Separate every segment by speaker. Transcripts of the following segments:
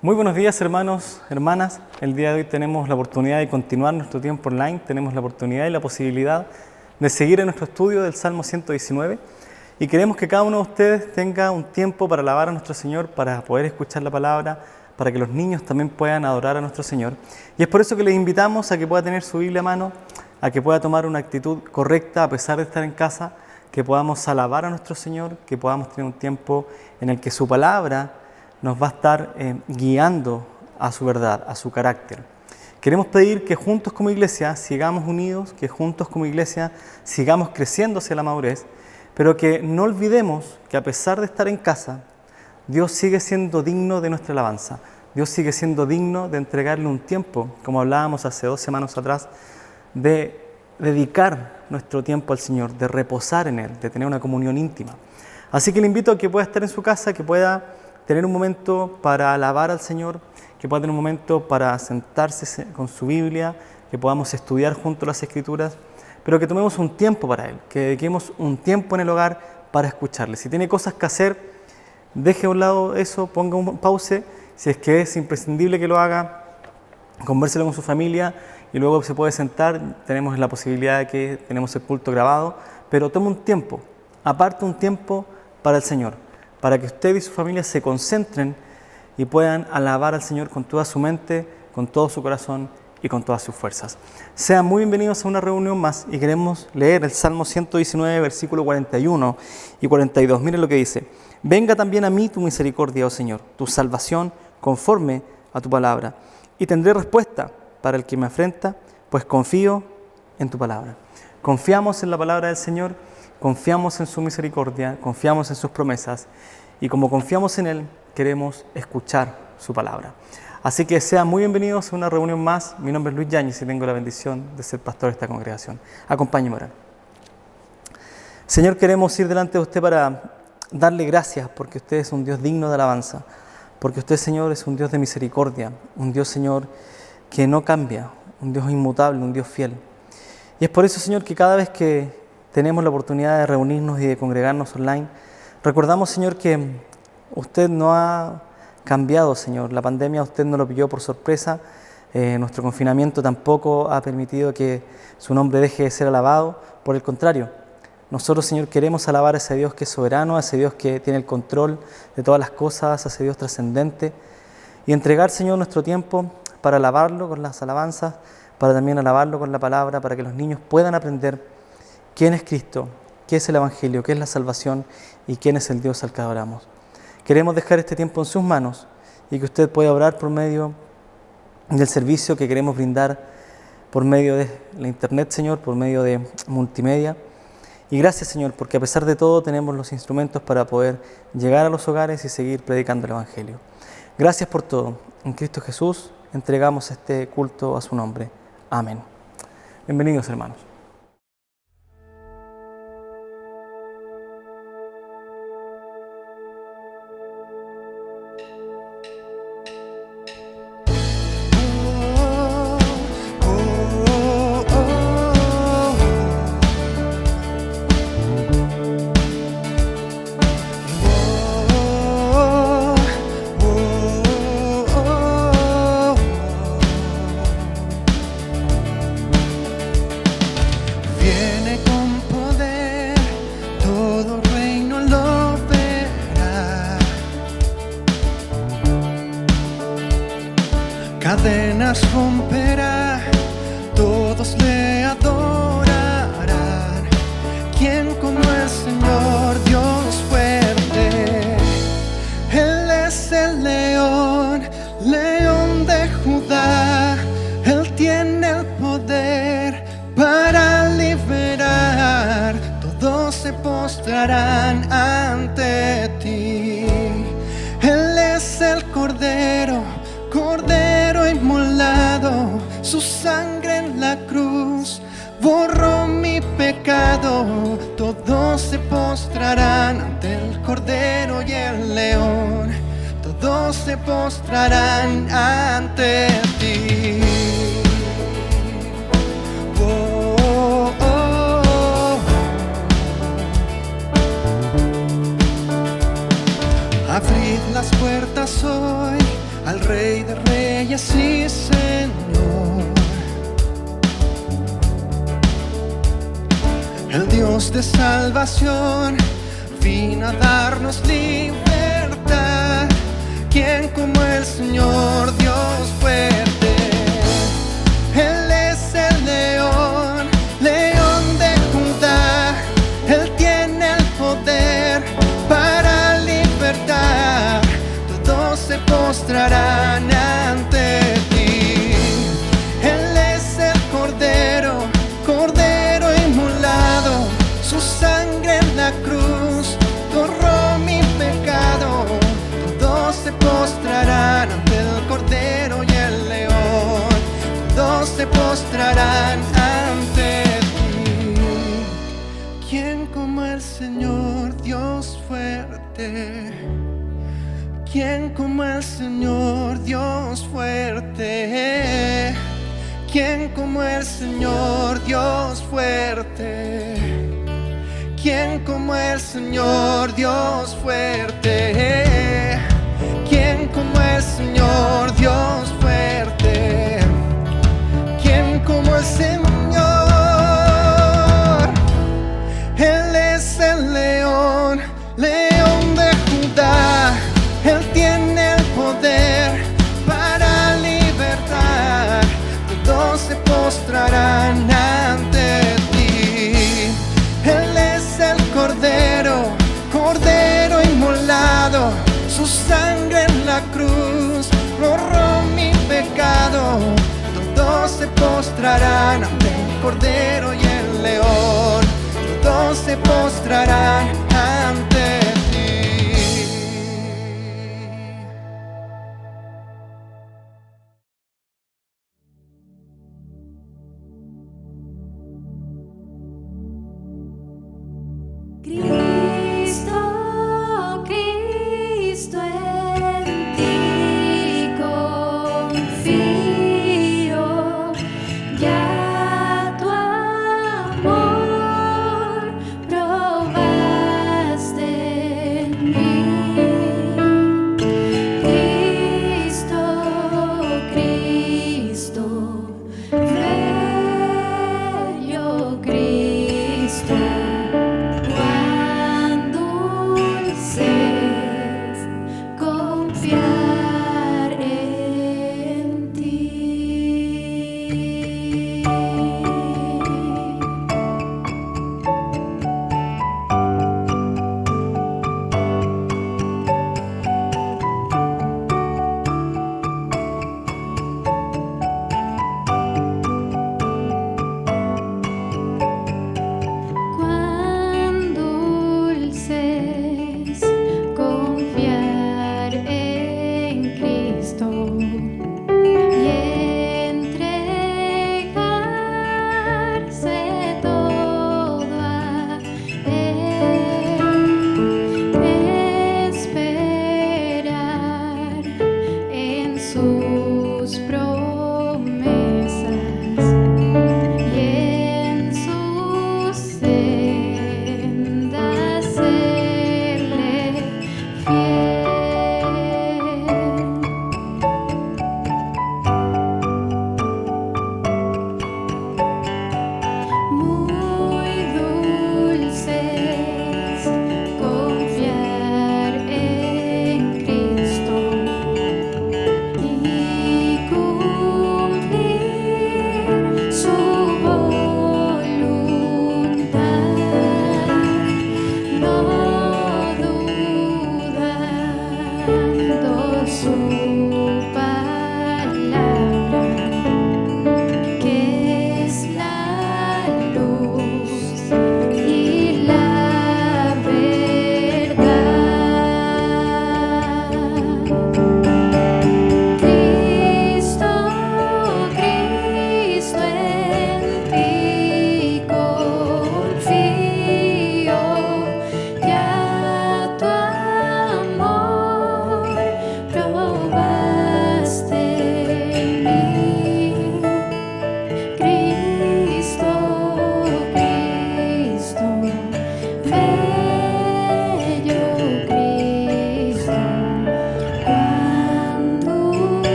Speaker 1: Muy buenos días, hermanos, hermanas. El día de hoy tenemos la oportunidad de continuar nuestro tiempo online. Tenemos la oportunidad y la posibilidad de seguir en nuestro estudio del Salmo 119. Y queremos que cada uno de ustedes tenga un tiempo para alabar a nuestro Señor, para poder escuchar la palabra, para que los niños también puedan adorar a nuestro Señor. Y es por eso que les invitamos a que pueda tener su Biblia a mano, a que pueda tomar una actitud correcta a pesar de estar en casa, que podamos alabar a nuestro Señor, que podamos tener un tiempo en el que su palabra nos va a estar guiando a su verdad, a su carácter. Queremos pedir que juntos como iglesia sigamos unidos, que juntos como iglesia sigamos creciendo hacia la madurez, pero que no olvidemos que a pesar de estar en casa, Dios sigue siendo digno de nuestra alabanza. Dios sigue siendo digno de entregarle un tiempo, como hablábamos hace 2 semanas atrás, de dedicar nuestro tiempo al Señor, de reposar en Él, de tener una comunión íntima. Así que le invito a que pueda estar en su casa, que pueda tener un momento para alabar al Señor, que pueda tener un momento para sentarse con su Biblia, que podamos estudiar juntos las Escrituras, pero que tomemos un tiempo para Él, que dediquemos un tiempo en el hogar para escucharle. Si tiene cosas que hacer, deje a un lado eso, ponga un pause. Si es que es imprescindible que lo haga, convérselo con su familia y luego se puede sentar. Tenemos la posibilidad de que tenemos el culto grabado, pero tome un tiempo, aparte un tiempo para el Señor, para que usted y su familia se concentren y puedan alabar al Señor con toda su mente, con todo su corazón y con todas sus fuerzas. Sean muy bienvenidos a una reunión más y queremos leer el Salmo 119, versículo 41 y 42. Miren lo que dice: venga también a mí tu misericordia, oh Señor, tu salvación conforme a tu palabra, y tendré respuesta para el que me afrenta, pues confío en tu palabra. Confiamos en la palabra del Señor, confiamos en su misericordia, confiamos en sus promesas y como confiamos en Él, queremos escuchar su palabra. Así que sean muy bienvenidos a una reunión más. Mi nombre es Luis Yáñez y tengo la bendición de ser pastor de esta congregación. Acompáñenme a orar. Señor, queremos ir delante de usted para darle gracias porque usted es un Dios digno de alabanza, porque usted, Señor, es un Dios de misericordia, un Dios, Señor, que no cambia, un Dios inmutable, un Dios fiel. Y es por eso, Señor, que cada vez que tenemos la oportunidad de reunirnos y de congregarnos online, recordamos, Señor, que usted no ha cambiado, Señor. La pandemia a usted no lo pilló por sorpresa. Nuestro confinamiento tampoco ha permitido que su nombre deje de ser alabado. Por el contrario, nosotros, Señor, queremos alabar a ese Dios que es soberano, a ese Dios que tiene el control de todas las cosas, a ese Dios trascendente, y entregar, Señor, nuestro tiempo para alabarlo con las alabanzas, para también alabarlo con la palabra, para que los niños puedan aprender quién es Cristo, qué es el Evangelio, qué es la salvación y quién es el Dios al que adoramos. Queremos dejar este tiempo en sus manos y que usted pueda orar por medio del servicio que queremos brindar por medio de la internet, Señor, por medio de multimedia. Y gracias, Señor, porque a pesar de todo tenemos los instrumentos para poder llegar a los hogares y seguir predicando el Evangelio. Gracias por todo. En Cristo Jesús entregamos este culto a su nombre. Amén. Bienvenidos, hermanos.
Speaker 2: Cadenas romperá, todos le adorarán. ¿Quién como el Señor, Dios fuerte? Él es el león, león de Judá. Él tiene el poder para liberar. Todos se postrarán ante ti. Él es el Cordero, Cordero inmolado, su sangre en la cruz borró mi pecado. Todos se postrarán ante el Cordero y el León. Todos se postrarán ante ti. Oh, oh, oh. Abrid las puertas hoy al Rey el Dios de salvación, vino a darnos libertad. ¿Quién como el Señor Dios fuerte? Él es el león, león de Judá. Él tiene el poder para libertar. Todos se postrarán ante ti. Él es el Cordero, Cordero inmolado. Su sangre en la cruz borró mi pecado. Todos se postrarán ante el Cordero y el león. Todos se postrarán ante ti. ¿Quién como el Señor Dios fuerte? ¿Quién como el Señor Dios fuerte? ¿Quién como el Señor Dios fuerte? ¿Quién como el Señor Dios fuerte? ¿Quién como el Señor Dios fuerte? ¿Quién como el Señor? Él es el león, león de Judá. Él tiene el poder para libertar. Todos se postrarán ante ti. Él es el Cordero, Cordero inmolado. Su sangre en la cruz borró mi pecado. Todos se postrarán ante el Cordero y el león. Todos se postrarán ante ti.
Speaker 3: Cristo, Cristo, en ti confío, ya tu amor probaste en mí. Cristo, Cristo, bello Cristo. Cuán dulce es confiar en ti.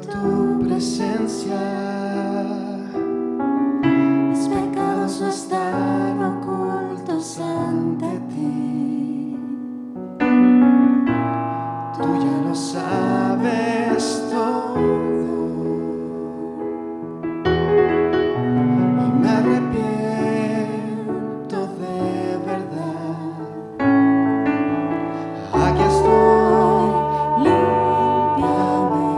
Speaker 2: tu presencia.
Speaker 3: Mis pecados no están ocultos ante ti.
Speaker 2: Tú ya lo sabes todo y me arrepiento de verdad. Aquí estoy, límpiame.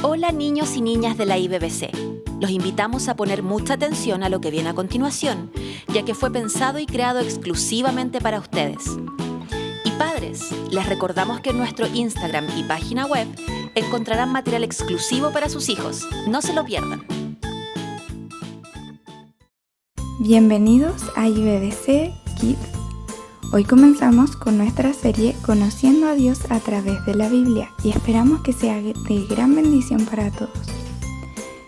Speaker 4: Hola niños y niñas de la IBBC. Los invitamos a poner mucha atención a lo que viene a continuación, ya que fue pensado y creado exclusivamente para ustedes. Y padres, les recordamos que en nuestro Instagram y página web encontrarán material exclusivo para sus hijos. No se lo pierdan.
Speaker 5: Bienvenidos a IBBC Kids. Hoy comenzamos con nuestra serie Conociendo a Dios a través de la Biblia y esperamos que sea de gran bendición para todos.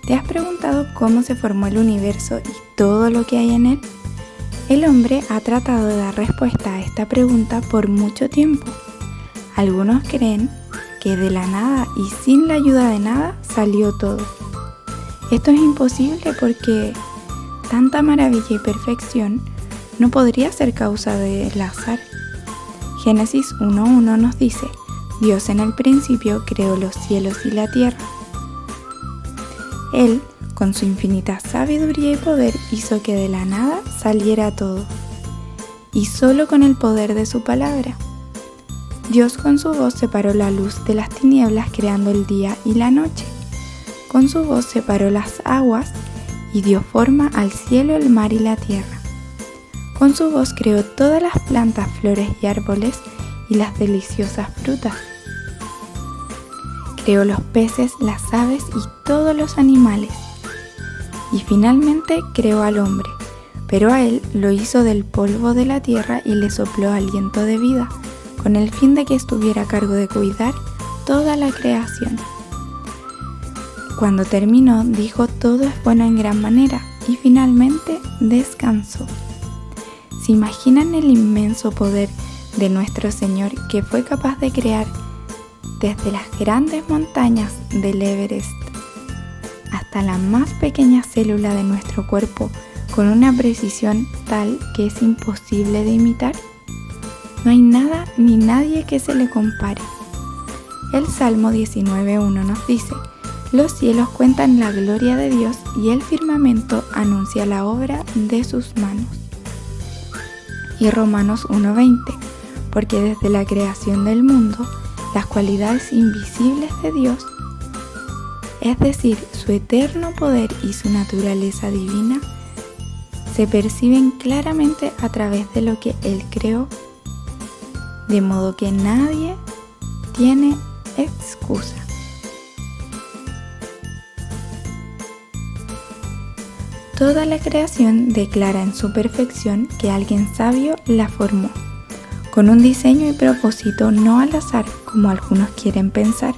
Speaker 5: ¿Te has preguntado cómo se formó el universo y todo lo que hay en él? El hombre ha tratado de dar respuesta a esta pregunta por mucho tiempo. Algunos creen que de la nada y sin la ayuda de nada salió todo. Esto es imposible porque tanta maravilla y perfección no podría ser causa del azar. Génesis 1:1 nos dice: Dios en el principio creó los cielos y la tierra. Él, con su infinita sabiduría y poder, hizo que de la nada saliera todo, y solo con el poder de su palabra. Dios con su voz separó la luz de las tinieblas, creando el día y la noche. Con su voz separó las aguas y dio forma al cielo, el mar y la tierra. Con su voz creó todas las plantas, flores y árboles y las deliciosas frutas. Creó los peces, las aves y todos los animales. Y finalmente creó al hombre, pero a él lo hizo del polvo de la tierra y le sopló aliento de vida, con el fin de que estuviera a cargo de cuidar toda la creación. Cuando terminó, dijo: todo es bueno en gran manera, y finalmente descansó. ¿Se imaginan el inmenso poder de nuestro Señor, que fue capaz de crear desde las grandes montañas del Everest hasta la más pequeña célula de nuestro cuerpo con una precisión tal que es imposible de imitar? No hay nada ni nadie que se le compare. El Salmo 19:1 nos dice: los cielos cuentan la gloria de Dios y el firmamento anuncia la obra de sus manos. Y Romanos 1:20, porque desde la creación del mundo, las cualidades invisibles de Dios, es decir, su eterno poder y su naturaleza divina, se perciben claramente a través de lo que Él creó, de modo que nadie tiene excusa. Toda la creación declara en su perfección que alguien sabio la formó, con un diseño y propósito no al azar como algunos quieren pensar.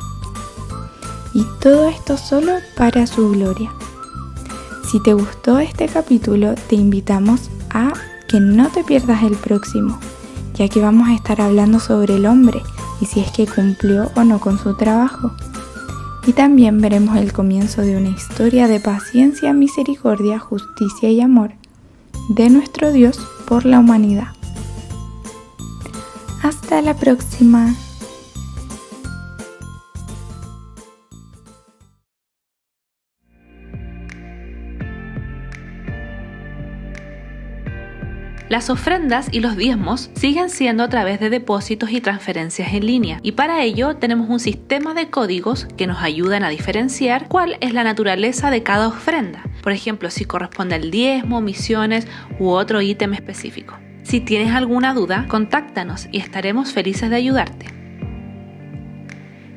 Speaker 5: Y todo esto solo para su gloria. Si te gustó este capítulo, te invitamos a que no te pierdas el próximo, ya que vamos a estar hablando sobre el hombre y si es que cumplió o no con su trabajo. Y también veremos el comienzo de una historia de paciencia, misericordia, justicia y amor de nuestro Dios por la humanidad. Hasta la próxima.
Speaker 6: Las ofrendas y los diezmos siguen siendo a través de depósitos y transferencias en línea, y para ello tenemos un sistema de códigos que nos ayudan a diferenciar cuál es la naturaleza de cada ofrenda. Por ejemplo, si corresponde al diezmo, misiones u otro ítem específico. Si tienes alguna duda, contáctanos y estaremos felices de ayudarte.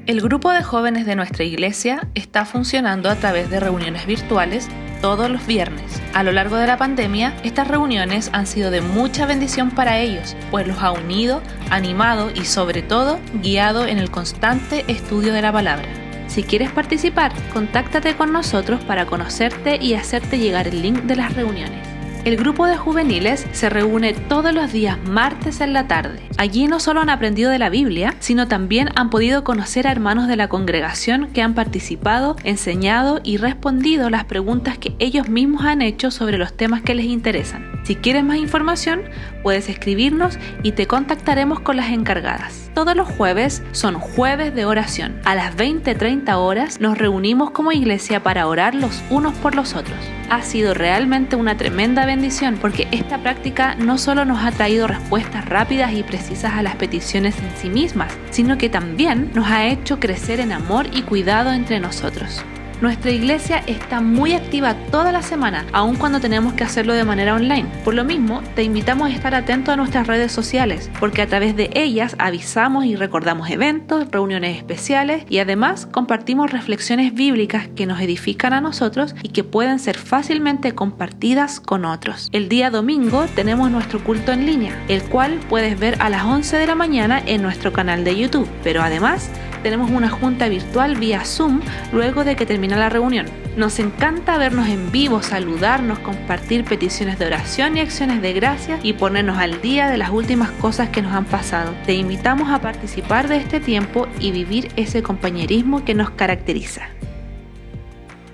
Speaker 6: El grupo de jóvenes de nuestra iglesia está funcionando a través de reuniones virtuales todos los viernes. A lo largo de la pandemia, estas reuniones han sido de mucha bendición para ellos, pues los ha unido, animado y sobre todo guiado en el constante estudio de la palabra. Si quieres participar, contáctate con nosotros para conocerte y hacerte llegar el link de las reuniones. El grupo de juveniles se reúne todos los días martes en la tarde. Allí no solo han aprendido de la Biblia, sino también han podido conocer a hermanos de la congregación que han participado, enseñado y respondido las preguntas que ellos mismos han hecho sobre los temas que les interesan. Si quieres más información, puedes escribirnos y te contactaremos con las encargadas. todos los jueves son jueves de oración. A las 20:30 horas nos reunimos como iglesia para orar los unos por los otros. Ha sido realmente una tremenda bendición porque esta práctica no solo nos ha traído respuestas rápidas y precisas a las peticiones en sí mismas, sino que también nos ha hecho crecer en amor y cuidado entre nosotros. Nuestra iglesia está muy activa toda la semana, aun cuando tenemos que hacerlo de manera online. Por lo mismo, te invitamos a estar atento a nuestras redes sociales, porque a través de ellas avisamos y recordamos eventos, reuniones especiales y además compartimos reflexiones bíblicas que nos edifican a nosotros y que pueden ser fácilmente compartidas con otros. El día domingo tenemos nuestro culto en línea, el cual puedes ver a las 11 de la mañana en nuestro canal de YouTube, pero además tenemos una junta virtual vía Zoom luego de que termina la reunión. Nos encanta vernos en vivo, saludarnos, compartir peticiones de oración y acciones de gracias y ponernos al día de las últimas cosas que nos han pasado. Te invitamos a participar de este tiempo y vivir ese compañerismo que nos caracteriza.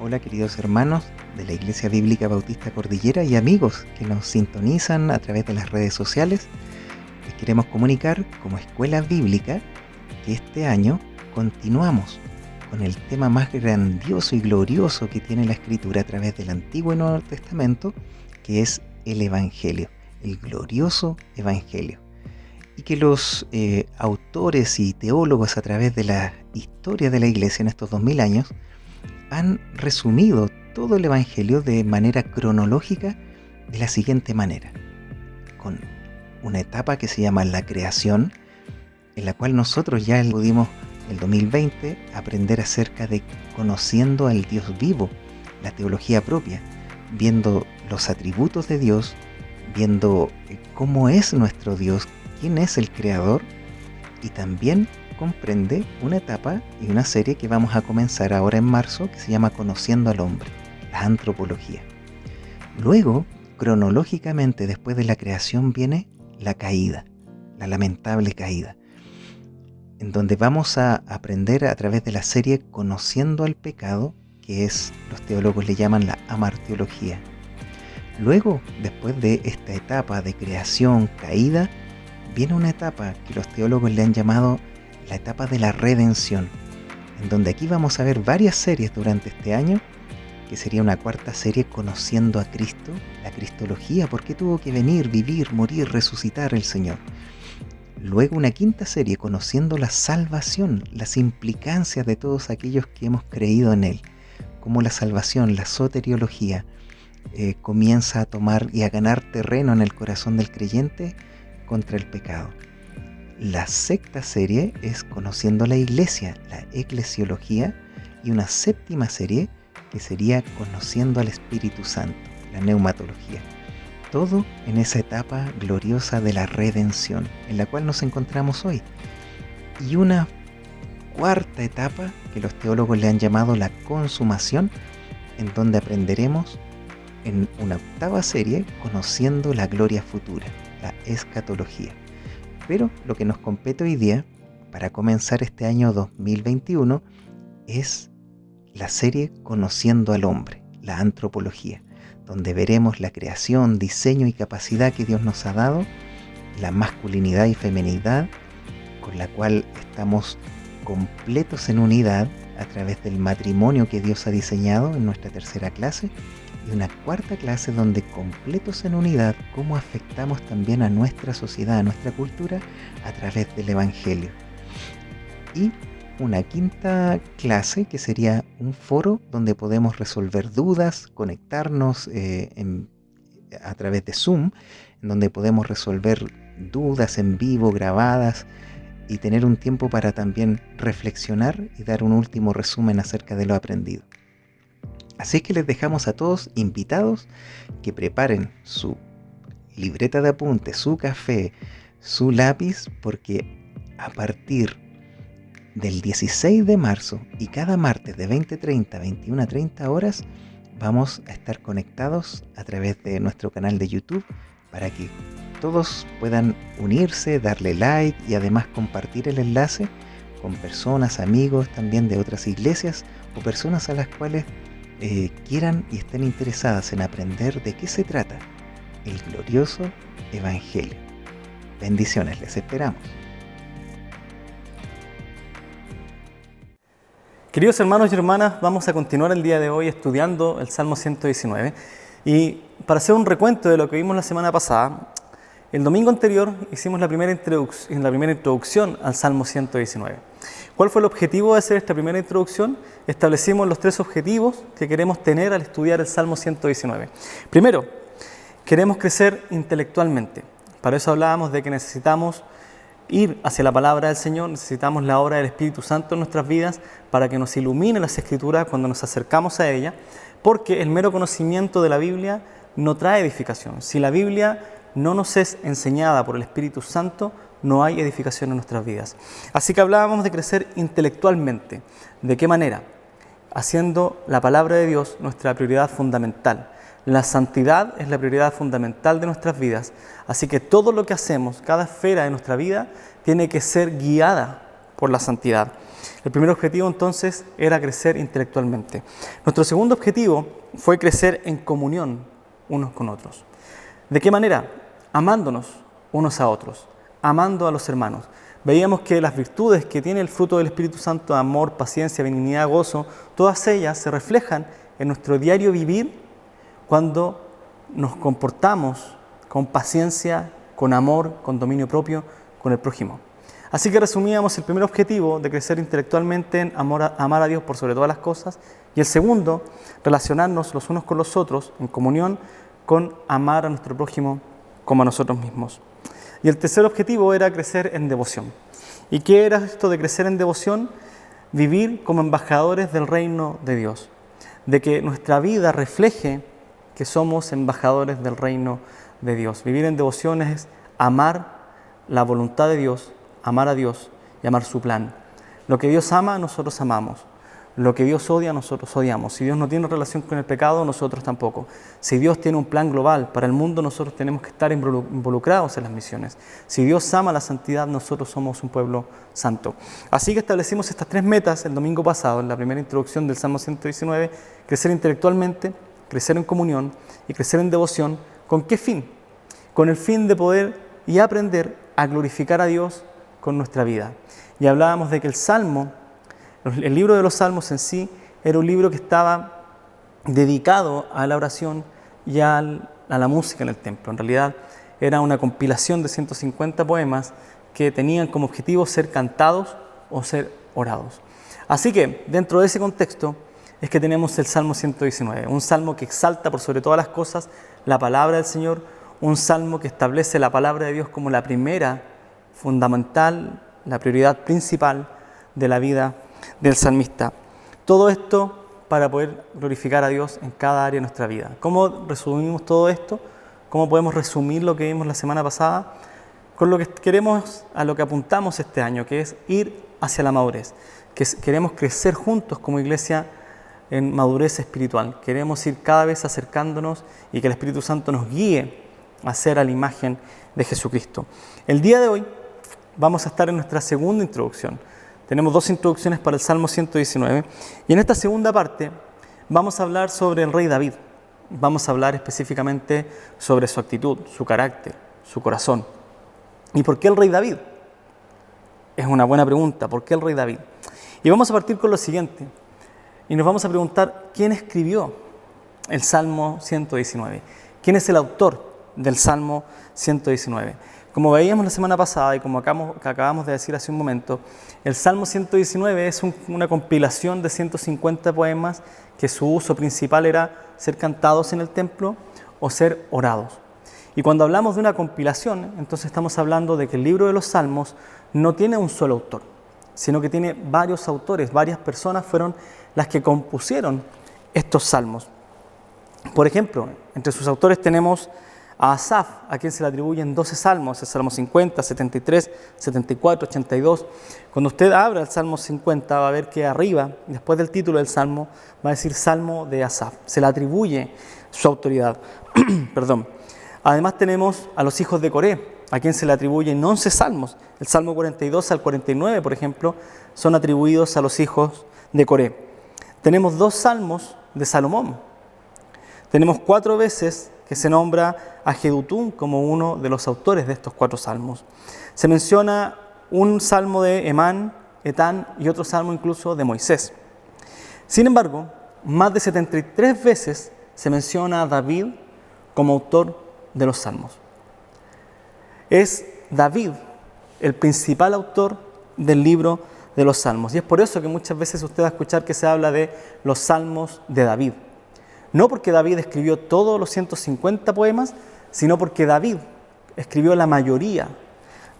Speaker 7: Hola queridos hermanos de la Iglesia Bíblica Bautista Cordillera y amigos que nos sintonizan a través de las redes sociales. Les queremos comunicar como Escuela Bíblica que este año continuamos con el tema más grandioso y glorioso que tiene la Escritura a través del Antiguo y Nuevo Testamento, que es el Evangelio, el glorioso Evangelio. Y que los autores y teólogos a través de la historia de la Iglesia en estos 2000 años han resumido todo el Evangelio de manera cronológica de la siguiente manera, con una etapa que se llama la creación, en la cual nosotros ya pudimos el 2020 aprender acerca de conociendo al Dios vivo, la teología propia, viendo los atributos de Dios, viendo cómo es nuestro Dios, quién es el Creador, y también comprende una etapa y una serie que vamos a comenzar ahora en marzo que se llama Conociendo al Hombre, la antropología. Luego, cronológicamente después de la creación viene la caída, la lamentable caída, en donde vamos a aprender a través de la serie Conociendo al Pecado, que es, los teólogos le llaman la amartiología. Luego, después de esta etapa de creación, caída, viene una etapa que los teólogos le han llamado la etapa de la redención, en donde aquí vamos a ver varias series durante este año, que sería una cuarta serie Conociendo a Cristo, la cristología, por qué tuvo que venir, vivir, morir, resucitar el Señor. Luego una quinta serie, Conociendo la salvación, las implicancias de todos aquellos que hemos creído en Él. Cómo la salvación, la soteriología, comienza a tomar y a ganar terreno en el corazón del creyente contra el pecado. La sexta serie es Conociendo la Iglesia, la eclesiología. Y una séptima serie que sería Conociendo al Espíritu Santo, la neumatología. Todo en esa etapa gloriosa de la redención, en la cual nos encontramos hoy. Y una cuarta etapa que los teólogos le han llamado la consumación, en donde aprenderemos en una octava serie Conociendo la gloria futura, la escatología. Pero lo que nos compete hoy día, para comenzar este año 2021, es la serie Conociendo al Hombre, la antropología, donde veremos la creación, diseño y capacidad que Dios nos ha dado, la masculinidad y feminidad, con la cual estamos completos en unidad a través del matrimonio que Dios ha diseñado en nuestra tercera clase, y una cuarta clase donde completos en unidad, cómo afectamos también a nuestra sociedad, a nuestra cultura, a través del Evangelio. Y una quinta clase que sería un foro donde podemos resolver dudas, conectarnos a través de Zoom, en donde podemos resolver dudas en vivo, grabadas, y tener un tiempo para también reflexionar y dar un último resumen acerca de lo aprendido. Así que les dejamos a todos invitados que preparen su libreta de apuntes, su café, su lápiz, porque a partir del 16 de marzo y cada martes de 20:30 a 21:30 horas vamos a estar conectados a través de nuestro canal de YouTube para que todos puedan unirse, darle like y además compartir el enlace con personas, amigos también de otras iglesias o personas a las cuales quieran y estén interesadas en aprender de qué se trata el glorioso Evangelio. Bendiciones, les esperamos.
Speaker 1: Queridos hermanos y hermanas, vamos a continuar el día de hoy estudiando el Salmo 119. Y para hacer un recuento de lo que vimos la semana pasada, el domingo anterior hicimos la primera introducción al Salmo 119. ¿Cuál fue el objetivo de hacer esta primera introducción? Establecimos los 3 objetivos que queremos tener al estudiar el Salmo 119. Primero, queremos crecer intelectualmente. Para eso hablábamos de que necesitamos ir hacia la palabra del Señor, necesitamos la obra del Espíritu Santo en nuestras vidas para que nos ilumine las Escrituras cuando nos acercamos a ella, porque el mero conocimiento de la Biblia no trae edificación. Si la Biblia no nos es enseñada por el Espíritu Santo, no hay edificación en nuestras vidas. Así que hablábamos de crecer intelectualmente. ¿De qué manera? Haciendo la palabra de Dios nuestra prioridad fundamental. La santidad es la prioridad fundamental de nuestras vidas. Así que todo lo que hacemos, cada esfera de nuestra vida, tiene que ser guiada por la santidad. El primer objetivo entonces era crecer intelectualmente. Nuestro segundo objetivo fue crecer en comunión unos con otros. ¿De qué manera? Amándonos unos a otros, amando a los hermanos. Veíamos que las virtudes que tiene el fruto del Espíritu Santo, amor, paciencia, benignidad, gozo, todas ellas se reflejan en nuestro diario vivir cuando nos comportamos con paciencia, con amor, con dominio propio, con el prójimo. Así que resumíamos el primer objetivo de crecer intelectualmente en amar a Dios por sobre todas las cosas, y el segundo, relacionarnos los unos con los otros en comunión con amar a nuestro prójimo como a nosotros mismos. Y el tercer objetivo era crecer en devoción. ¿Y qué era esto de crecer en devoción? Vivir como embajadores del reino de Dios, de que nuestra vida refleje que somos embajadores del reino de Dios. Vivir en devoción es amar la voluntad de Dios, amar a Dios y amar su plan. Lo que Dios ama, nosotros amamos. Lo que Dios odia, nosotros odiamos. Si Dios no tiene relación con el pecado, nosotros tampoco. Si Dios tiene un plan global para el mundo, nosotros tenemos que estar involucrados en las misiones. Si Dios ama la santidad, nosotros somos un pueblo santo. Así que establecimos estas 3 metas el domingo pasado, en la primera introducción del Salmo 119, crecer intelectualmente, crecer en comunión y crecer en devoción. ¿Con qué fin? Con el fin de poder y aprender a glorificar a Dios con nuestra vida. Y hablábamos de que el libro de los Salmos en sí era un libro que estaba dedicado a la oración y a la música en el templo. En realidad era una compilación de 150 poemas que tenían como objetivo ser cantados o ser orados. Así que dentro de ese contexto es que tenemos el Salmo 119, un salmo que exalta por sobre todas las cosas la palabra del Señor, un salmo que establece la palabra de Dios como la primera, fundamental, la prioridad principal de la vida del salmista. Todo esto para poder glorificar a Dios en cada área de nuestra vida. ¿Cómo resumimos todo esto? ¿Cómo podemos resumir lo que vimos la semana pasada? Con lo que queremos, a lo que apuntamos este año, que es ir hacia la madurez, que queremos crecer juntos como iglesia en madurez espiritual. Queremos ir cada vez acercándonos y que el Espíritu Santo nos guíe a ser a la imagen de Jesucristo. El día de hoy vamos a estar en nuestra segunda introducción. Tenemos 2 introducciones para el Salmo 119 y en esta segunda parte vamos a hablar sobre el rey David. Vamos a hablar específicamente sobre su actitud, su carácter, su corazón. ¿Y por qué el rey David? Es una buena pregunta. ¿Por qué el rey David? Y vamos a partir con lo siguiente. Y nos vamos a preguntar, ¿quién escribió el Salmo 119? ¿Quién es el autor del Salmo 119? Como veíamos la semana pasada y como acabamos de decir hace un momento, el Salmo 119 es una compilación de 150 poemas que su uso principal era ser cantados en el templo o ser orados. Y cuando hablamos de una compilación, entonces estamos hablando de que el libro de los Salmos no tiene un solo autor, sino que tiene varios autores, varias personas fueron las que compusieron estos salmos. Por ejemplo, entre sus autores tenemos a Asaf, a quien se le atribuyen 12 salmos, el Salmo 50, 73, 74, 82. Cuando usted abra el Salmo 50 va a ver que arriba, después del título del Salmo, va a decir Salmo de Asaf. Se le atribuye su autoridad. Perdón. Además tenemos a los hijos de Coré, a quien se le atribuyen 11 salmos. El Salmo 42 al 49, por ejemplo, son atribuidos a los hijos de Coré. Tenemos 2 salmos de Salomón. Tenemos 4 veces que se nombra a Jedutún como uno de los autores de estos 4 salmos. Se menciona un salmo de Emán, Etán y otro salmo incluso de Moisés. Sin embargo, más de 73 veces se menciona a David como autor de los Salmos. Es David el principal autor del libro de los Salmos. Y es por eso que muchas veces usted va a escuchar que se habla de los Salmos de David. No porque David escribió todos los 150 poemas, sino porque David escribió la mayoría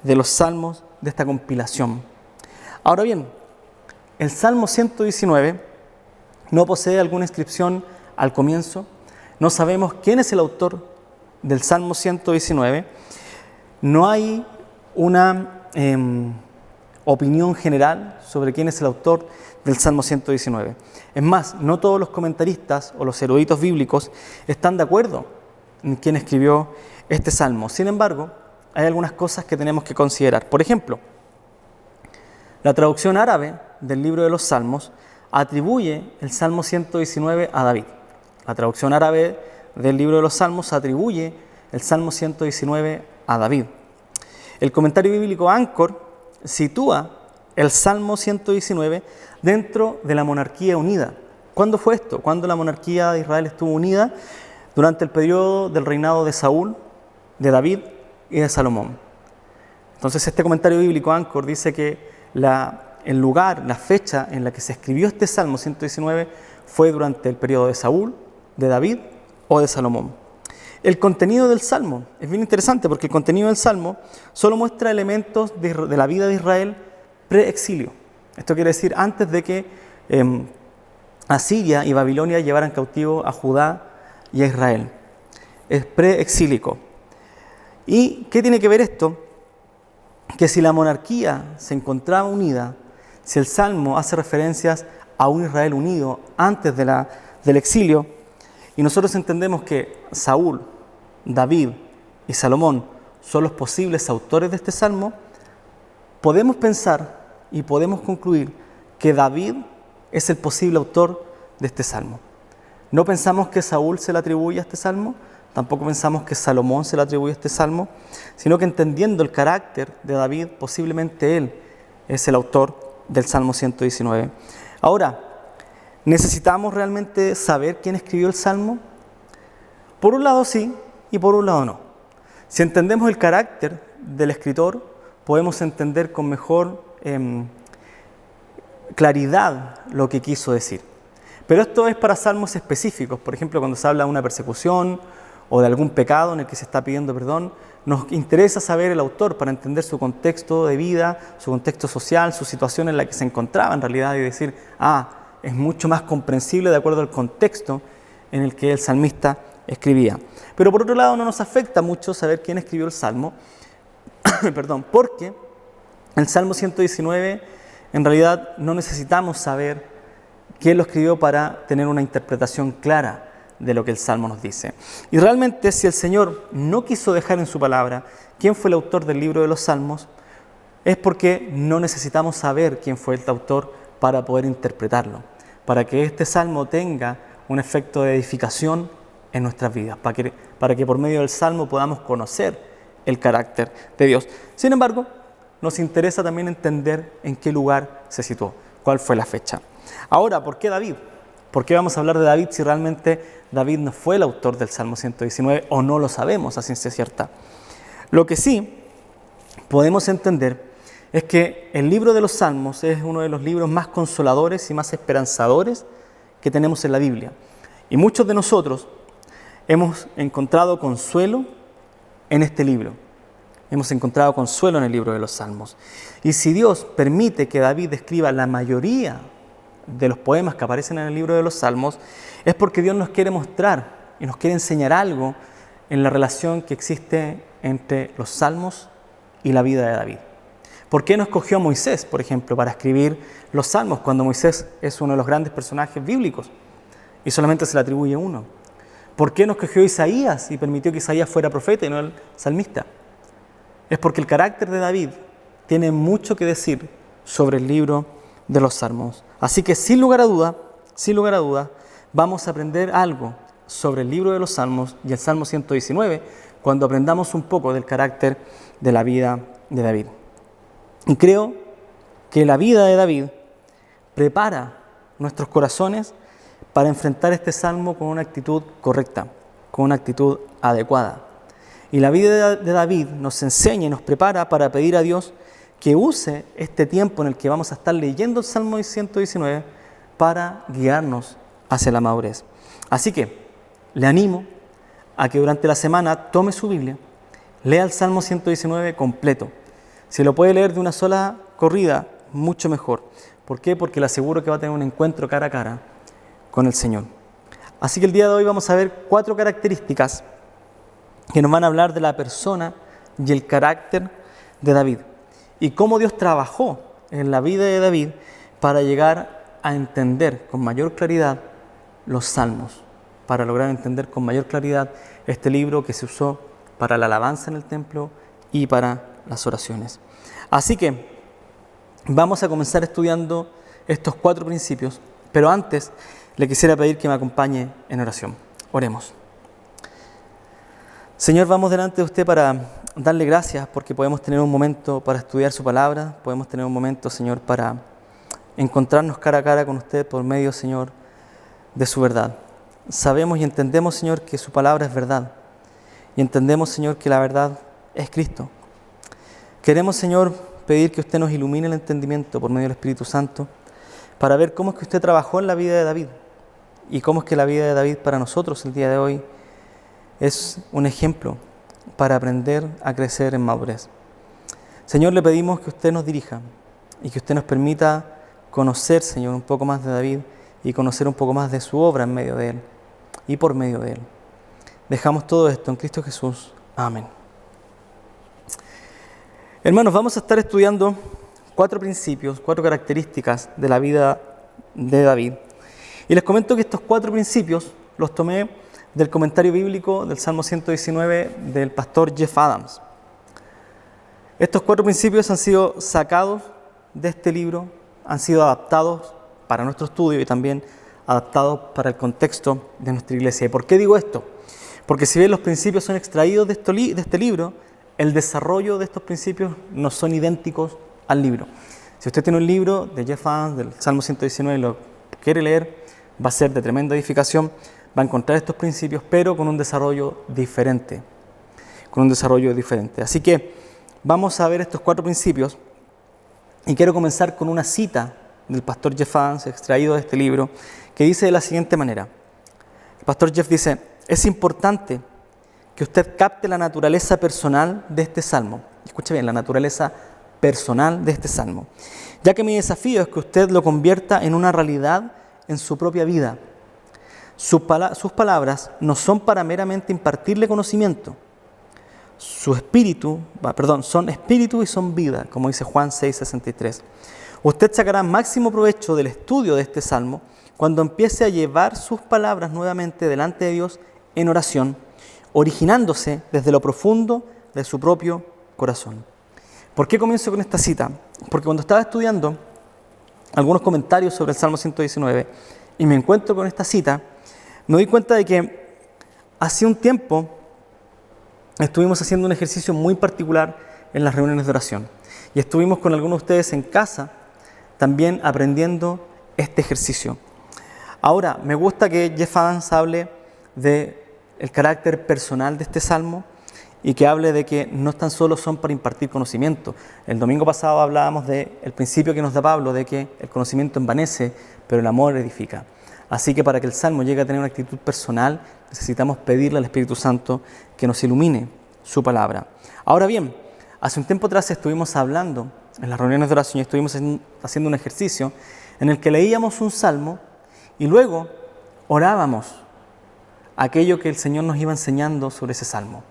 Speaker 1: de los salmos de esta compilación. Ahora bien, el Salmo 119 no posee alguna inscripción al comienzo. No sabemos quién es el autor del Salmo 119. No hay una opinión general sobre quién es el autor del Salmo 119. Es más, no todos los comentaristas o los eruditos bíblicos están de acuerdo en quién escribió este salmo. Sin embargo, hay algunas cosas que tenemos que considerar. Por ejemplo, la traducción árabe del libro de los Salmos atribuye el Salmo 119 a David. La traducción árabe del libro de los Salmos atribuye el Salmo 119 a David. El comentario bíblico Anchor sitúa el Salmo 119 dentro de la monarquía unida. ¿Cuándo fue esto? ¿Cuándo la monarquía de Israel estuvo unida? Durante el periodo del reinado de Saúl, de David y de Salomón. Entonces este comentario bíblico Anchor dice que el lugar, la fecha en la que se escribió este Salmo 119 fue durante el periodo de Saúl, de David o de Salomón. El contenido del Salmo es bien interesante porque el contenido del Salmo solo muestra elementos de la vida de Israel pre-exilio. Esto quiere decir antes de que Asiria y Babilonia llevaran cautivo a Judá y a Israel. Es pre-exílico. ¿Y qué tiene que ver esto? Que si la monarquía se encontraba unida, si el Salmo hace referencias a un Israel unido antes del exilio, y nosotros entendemos que Saúl, David y Salomón son los posibles autores de este Salmo, podemos pensar y podemos concluir que David es el posible autor de este Salmo. No pensamos que Saúl se le atribuye a este Salmo, tampoco pensamos que Salomón se le atribuye a este Salmo, sino que entendiendo el carácter de David, posiblemente él es el autor del Salmo 119. Ahora, ¿necesitamos realmente saber quién escribió el Salmo? Por un lado sí, y por un lado no. Si entendemos el carácter del escritor, podemos entender con mejor claridad lo que quiso decir. Pero esto es para salmos específicos, por ejemplo, cuando se habla de una persecución o de algún pecado en el que se está pidiendo perdón, nos interesa saber el autor para entender su contexto de vida, su contexto social, su situación en la que se encontraba en realidad y decir, es mucho más comprensible de acuerdo al contexto en el que el salmista escribía. Pero por otro lado no nos afecta mucho saber quién escribió el Salmo, porque el Salmo 119 en realidad no necesitamos saber quién lo escribió para tener una interpretación clara de lo que el Salmo nos dice. Y realmente si el Señor no quiso dejar en su palabra quién fue el autor del libro de los Salmos, es porque no necesitamos saber quién fue el autor para poder interpretarlo, para que este Salmo tenga un efecto de edificación en nuestras vidas, para que por medio del Salmo podamos conocer el carácter de Dios. Sin embargo, nos interesa también entender en qué lugar se situó, cuál fue la fecha. Ahora, ¿por qué David? ¿Por qué vamos a hablar de David si realmente David no fue el autor del Salmo 119 o no lo sabemos a ciencia cierta? Lo que sí podemos entender es que el libro de los Salmos es uno de los libros más consoladores y más esperanzadores que tenemos en la Biblia. Y muchos de nosotros hemos encontrado consuelo en este libro. Hemos encontrado consuelo en el libro de los Salmos. Y si Dios permite que David escriba la mayoría de los poemas que aparecen en el libro de los Salmos, es porque Dios nos quiere mostrar y nos quiere enseñar algo en la relación que existe entre los Salmos y la vida de David. ¿Por qué no escogió a Moisés, por ejemplo, para escribir los Salmos, cuando Moisés es uno de los grandes personajes bíblicos y solamente se le atribuye uno? ¿Por qué no escogió a Isaías y permitió que Isaías fuera profeta y no el salmista? Es porque el carácter de David tiene mucho que decir sobre el libro de los Salmos. Así que sin lugar a duda, vamos a aprender algo sobre el libro de los Salmos y el Salmo 119 cuando aprendamos un poco del carácter de la vida de David. Y creo que la vida de David prepara nuestros corazones para enfrentar este salmo con una actitud correcta, con una actitud adecuada. Y la vida de David nos enseña y nos prepara para pedir a Dios que use este tiempo en el que vamos a estar leyendo el Salmo 119 para guiarnos hacia la madurez. Así que le animo a que durante la semana tome su Biblia, lea el Salmo 119 completo. Si lo puede leer de una sola corrida, mucho mejor. ¿Por qué? Porque le aseguro que va a tener un encuentro cara a cara con el Señor. Así que el día de hoy vamos a ver 4 características que nos van a hablar de la persona y el carácter de David y cómo Dios trabajó en la vida de David para llegar a entender con mayor claridad los salmos, para lograr entender con mayor claridad este libro que se usó para la alabanza en el templo y para las oraciones. Así que vamos a comenzar estudiando estos 4 principios, pero antes le quisiera pedir que me acompañe en oración. Oremos. Señor, vamos delante de usted para darle gracias porque podemos tener un momento para estudiar su palabra, podemos tener un momento, Señor, para encontrarnos cara a cara con usted por medio, Señor, de su verdad. Sabemos y entendemos, Señor, que su palabra es verdad y entendemos, Señor, que la verdad es Cristo. Queremos, Señor, pedir que usted nos ilumine el entendimiento por medio del Espíritu Santo para ver cómo es que usted trabajó en la vida de David y cómo es que la vida de David para nosotros el día de hoy es un ejemplo para aprender a crecer en madurez. Señor, le pedimos que usted nos dirija y que usted nos permita conocer, Señor, un poco más de David y conocer un poco más de su obra en medio de él y por medio de él. Dejamos todo esto en Cristo Jesús. Amén. Hermanos, vamos a estar estudiando 4 principios, 4 características de la vida de David. Y les comento que estos 4 principios los tomé del comentario bíblico del Salmo 119 del pastor Jeff Adams. Estos 4 principios han sido sacados de este libro, han sido adaptados para nuestro estudio y también adaptados para el contexto de nuestra iglesia. ¿Y por qué digo esto? Porque si bien los principios son extraídos de este libro, el desarrollo de estos principios no son idénticos al libro. Si usted tiene un libro de Jeff Adams del Salmo 119 y lo quiere leer, va a ser de tremenda edificación. Va a encontrar estos principios, pero con un desarrollo diferente. Así que vamos a ver estos 4 principios y quiero comenzar con una cita del pastor Jeff Adams, extraído de este libro, que dice de la siguiente manera. El pastor Jeff dice: es importante que usted capte la naturaleza personal de este salmo. Escuche bien, la naturaleza personal de este salmo, ya que mi desafío es que usted lo convierta en una realidad en su propia vida. Sus palabras no son para meramente impartirle conocimiento. Son espíritu y son vida, como dice Juan 6:63. Usted sacará máximo provecho del estudio de este salmo cuando empiece a llevar sus palabras nuevamente delante de Dios en oración, originándose desde lo profundo de su propio corazón. ¿Por qué comienzo con esta cita? Porque cuando estaba estudiando algunos comentarios sobre el Salmo 119 y me encuentro con esta cita, me doy cuenta de que hace un tiempo estuvimos haciendo un ejercicio muy particular en las reuniones de oración. Y estuvimos con algunos de ustedes en casa también aprendiendo este ejercicio. Ahora, me gusta que Jeff Adams hable del carácter personal de este salmo y que hable de que no tan solo son para impartir conocimiento. El domingo pasado hablábamos del principio que nos da Pablo, de que el conocimiento envanece, pero el amor edifica. Así que para que el salmo llegue a tener una actitud personal, necesitamos pedirle al Espíritu Santo que nos ilumine su palabra. Ahora bien, hace un tiempo atrás estuvimos hablando en las reuniones de oración y estuvimos haciendo un ejercicio en el que leíamos un salmo y luego orábamos aquello que el Señor nos iba enseñando sobre ese salmo.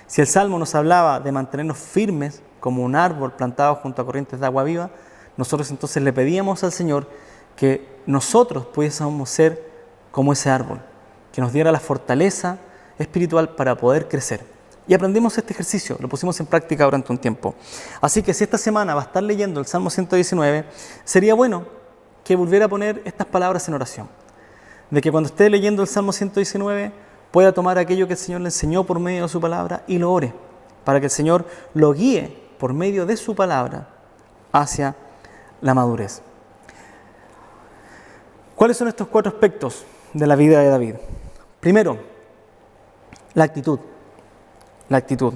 Speaker 1: Si el salmo nos hablaba de mantenernos firmes como un árbol plantado junto a corrientes de agua viva, nosotros entonces le pedíamos al Señor que nosotros pudiésemos ser como ese árbol, que nos diera la fortaleza espiritual para poder crecer. Y aprendimos este ejercicio, lo pusimos en práctica durante un tiempo. Así que si esta semana va a estar leyendo el Salmo 119, sería bueno que volviera a poner estas palabras en oración. De que cuando esté leyendo el Salmo 119, pueda tomar aquello que el Señor le enseñó por medio de su palabra y lo ore, para que el Señor lo guíe por medio de su palabra hacia la madurez. ¿Cuáles son estos 4 aspectos de la vida de David? Primero, la actitud. La actitud.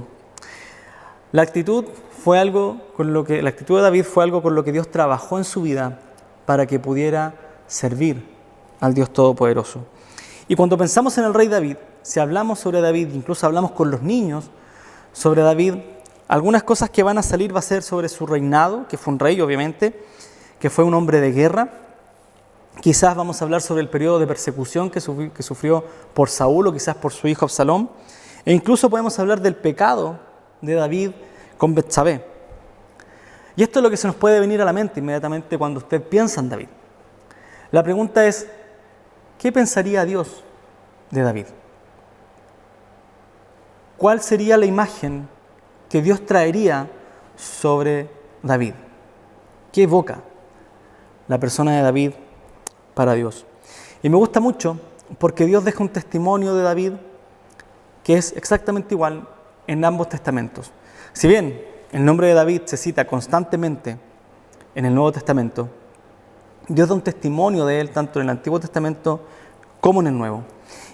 Speaker 1: La actitud de David fue algo con lo que Dios trabajó en su vida para que pudiera servir al Dios Todopoderoso. Y cuando pensamos en el rey David, si hablamos sobre David, incluso hablamos con los niños sobre David, algunas cosas que van a salir va a ser sobre su reinado, que fue un rey obviamente, que fue un hombre de guerra. Quizás vamos a hablar sobre el periodo de persecución que sufrió por Saúl o quizás por su hijo Absalón. E incluso podemos hablar del pecado de David con Betsabé. Y esto es lo que se nos puede venir a la mente inmediatamente cuando usted piensa en David. La pregunta es, ¿qué pensaría Dios de David? ¿Cuál sería la imagen que Dios traería sobre David? ¿Qué evoca la persona de David para Dios? Y me gusta mucho porque Dios deja un testimonio de David que es exactamente igual en ambos testamentos. Si bien el nombre de David se cita constantemente en el Nuevo Testamento, Dios da un testimonio de él tanto en el Antiguo Testamento como en el Nuevo.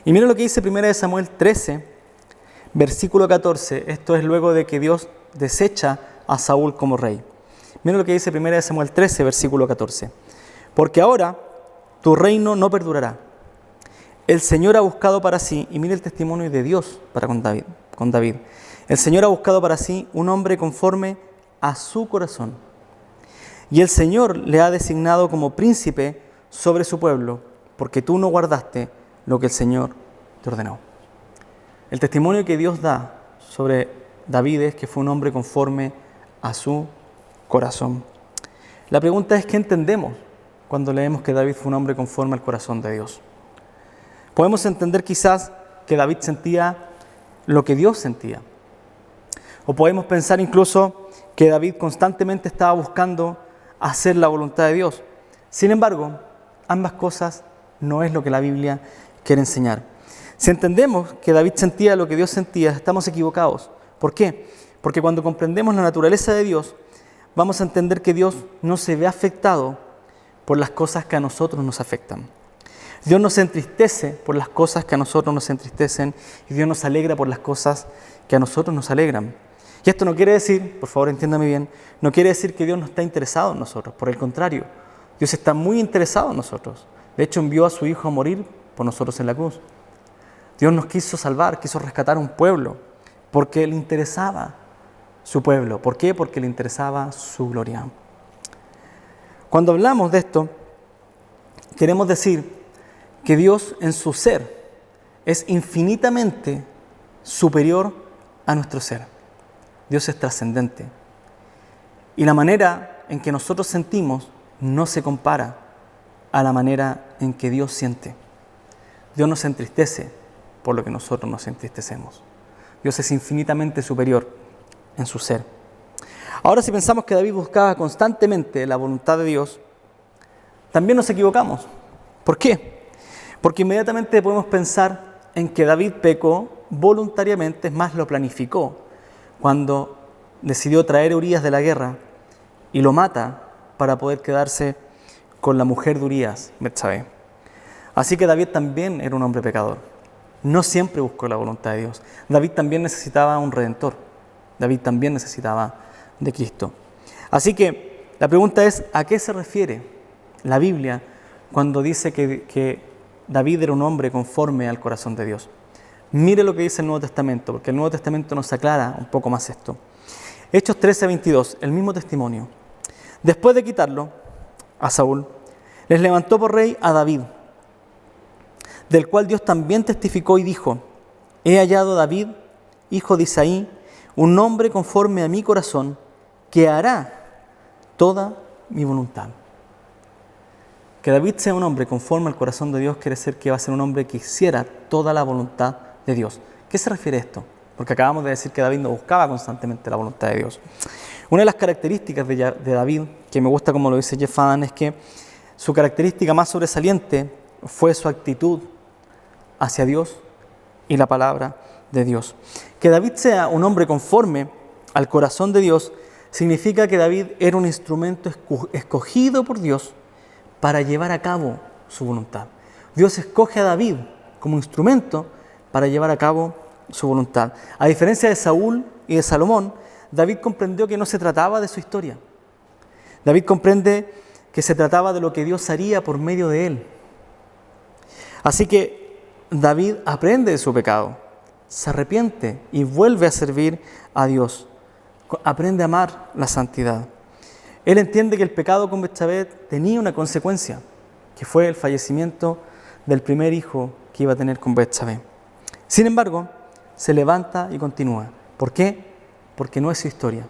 Speaker 1: Y miren lo que dice 1 Samuel 13, versículo 14. Esto es luego de que Dios desecha a Saúl como rey. Miren lo que dice 1 Samuel 13, versículo 14. Porque ahora tu reino no perdurará. El Señor ha buscado para sí, y mire el testimonio de Dios para con David. El Señor ha buscado para sí un hombre conforme a su corazón. Y el Señor le ha designado como príncipe sobre su pueblo, porque tú no guardaste lo que el Señor te ordenó. El testimonio que Dios da sobre David es que fue un hombre conforme a su corazón. La pregunta es, ¿qué entendemos cuando leemos que David fue un hombre conforme al corazón de Dios? Podemos entender quizás que David sentía lo que Dios sentía. O podemos pensar incluso que David constantemente estaba buscando hacer la voluntad de Dios. Sin embargo, ambas cosas no es lo que la Biblia quiere enseñar. Si entendemos que David sentía lo que Dios sentía, estamos equivocados. ¿Por qué? Porque cuando comprendemos la naturaleza de Dios, vamos a entender que Dios no se ve afectado por las cosas que a nosotros nos afectan. Dios no se entristece por las cosas que a nosotros nos entristecen y Dios nos alegra por las cosas que a nosotros nos alegran. Y esto no quiere decir, por favor entiéndame bien, no quiere decir que Dios no está interesado en nosotros. Por el contrario, Dios está muy interesado en nosotros. De hecho, envió a su Hijo a morir por nosotros en la cruz. Dios nos quiso salvar, quiso rescatar un pueblo, porque le interesaba su pueblo. ¿Por qué? Porque le interesaba su gloria. Cuando hablamos de esto, queremos decir que Dios en su ser es infinitamente superior a nuestro ser. Dios es trascendente. Y la manera en que nosotros sentimos no se compara a la manera en que Dios siente. Dios no se entristece por lo que nosotros nos entristecemos. Dios es infinitamente superior en su ser. Ahora, si pensamos que David buscaba constantemente la voluntad de Dios, también nos equivocamos. ¿Por qué? Porque inmediatamente podemos pensar en que David pecó voluntariamente, es más, lo planificó, cuando decidió traer a Urías de la guerra y lo mata para poder quedarse con la mujer de Urías, Betsabé. Así que David también era un hombre pecador. No siempre buscó la voluntad de Dios. David también necesitaba un redentor. David también necesitaba de Cristo. Así que la pregunta es, ¿a qué se refiere la Biblia cuando dice que David era un hombre conforme al corazón de Dios? Mire lo que dice el Nuevo Testamento, porque el Nuevo Testamento nos aclara un poco más esto. Hechos 13:22, el mismo testimonio. Después de quitarlo a Saúl, les levantó por rey a David, del cual Dios también testificó y dijo: he hallado a David, hijo de Isaí, un hombre conforme a mi corazón, que hará toda mi voluntad. Que David sea un hombre conforme al corazón de Dios quiere decir que va a ser un hombre que hiciera toda la voluntad de Dios. ¿Qué se refiere a esto? Porque acabamos de decir que David no buscaba constantemente la voluntad de Dios. Una de las características de David, que me gusta como lo dice Jeff Adams, es que su característica más sobresaliente fue su actitud hacia Dios y la palabra de Dios. Que David sea un hombre conforme al corazón de Dios significa que David era un instrumento escogido por Dios para llevar a cabo su voluntad. Dios escoge a David como instrumento para llevar a cabo su voluntad. A diferencia de Saúl y de Salomón, David comprendió que no se trataba de su historia. David comprende que se trataba de lo que Dios haría por medio de él. Así que David aprende de su pecado, se arrepiente y vuelve a servir a Dios. Aprende a amar la santidad. Él entiende que el pecado con Betsabé tenía una consecuencia, que fue el fallecimiento del primer hijo que iba a tener con Betsabé. Sin embargo, se levanta y continúa. ¿Por qué? Porque no es su historia.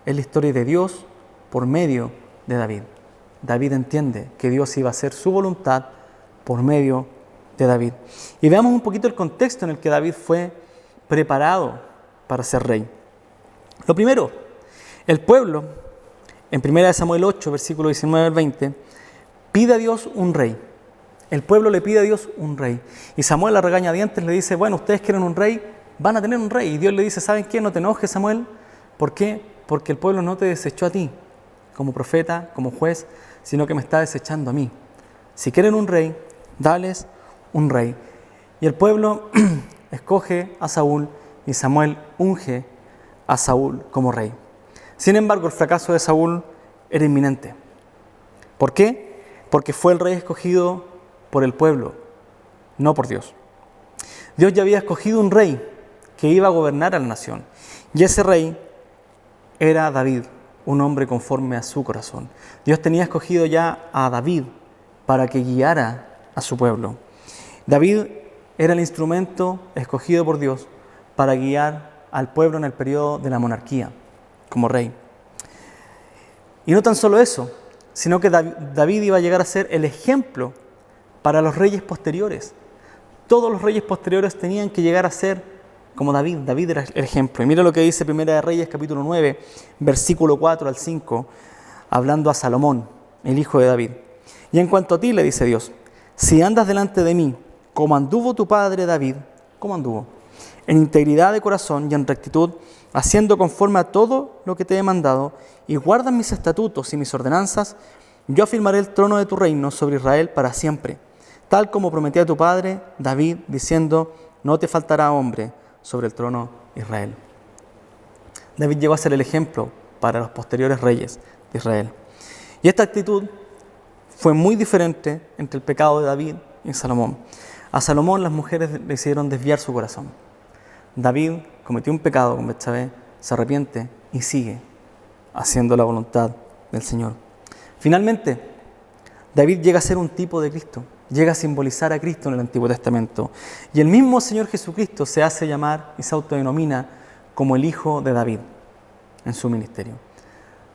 Speaker 1: Es la historia de Dios por medio de David. David entiende que Dios iba a hacer su voluntad por medio de David. Y veamos un poquito el contexto en el que David fue preparado para ser rey. Lo primero, el pueblo, en 1 Samuel 8, versículo 19 al 20, pide a Dios un rey. El pueblo le pide a Dios un rey. Y Samuel a regañadientes le dice, bueno, ustedes quieren un rey, van a tener un rey. Y Dios le dice, ¿saben qué? No te enojes, Samuel. ¿Por qué? Porque el pueblo no te desechó a ti como profeta, como juez, sino que me está desechando a mí. Si quieren un rey, dales un rey. Y el pueblo escoge a Saúl y Samuel unge a Saúl como rey. Sin embargo, el fracaso de Saúl era inminente. ¿Por qué? Porque fue el rey escogido por el pueblo, no por Dios. Dios ya había escogido un rey que iba a gobernar a la nación. Y ese rey era David, un hombre conforme a su corazón. Dios tenía escogido ya a David para que guiara a su pueblo. David era el instrumento escogido por Dios para guiar al pueblo en el periodo de la monarquía, como rey. Y no tan solo eso, sino que David iba a llegar a ser el ejemplo para los reyes posteriores. Todos los reyes posteriores tenían que llegar a ser como David. David era el ejemplo. Y mira lo que dice Primera de Reyes, capítulo 9, versículo 4 al 5, hablando a Salomón, el hijo de David. Y en cuanto a ti, le dice Dios, si andas delante de mí, como anduvo tu padre David, ¿cómo anduvo? En integridad de corazón y en rectitud, haciendo conforme a todo lo que te he mandado, y guardas mis estatutos y mis ordenanzas, yo afirmaré el trono de tu reino sobre Israel para siempre, tal como prometí a tu padre David, diciendo, no te faltará hombre sobre el trono de Israel. David llegó a ser el ejemplo para los posteriores reyes de Israel. Y esta actitud fue muy diferente entre el pecado de David y Salomón. A Salomón las mujeres le hicieron desviar su corazón. David cometió un pecado con Betsabé, se arrepiente y sigue haciendo la voluntad del Señor. Finalmente, David llega a ser un tipo de Cristo, llega a simbolizar a Cristo en el Antiguo Testamento. Y el mismo Señor Jesucristo se hace llamar y se autodenomina como el Hijo de David en su ministerio.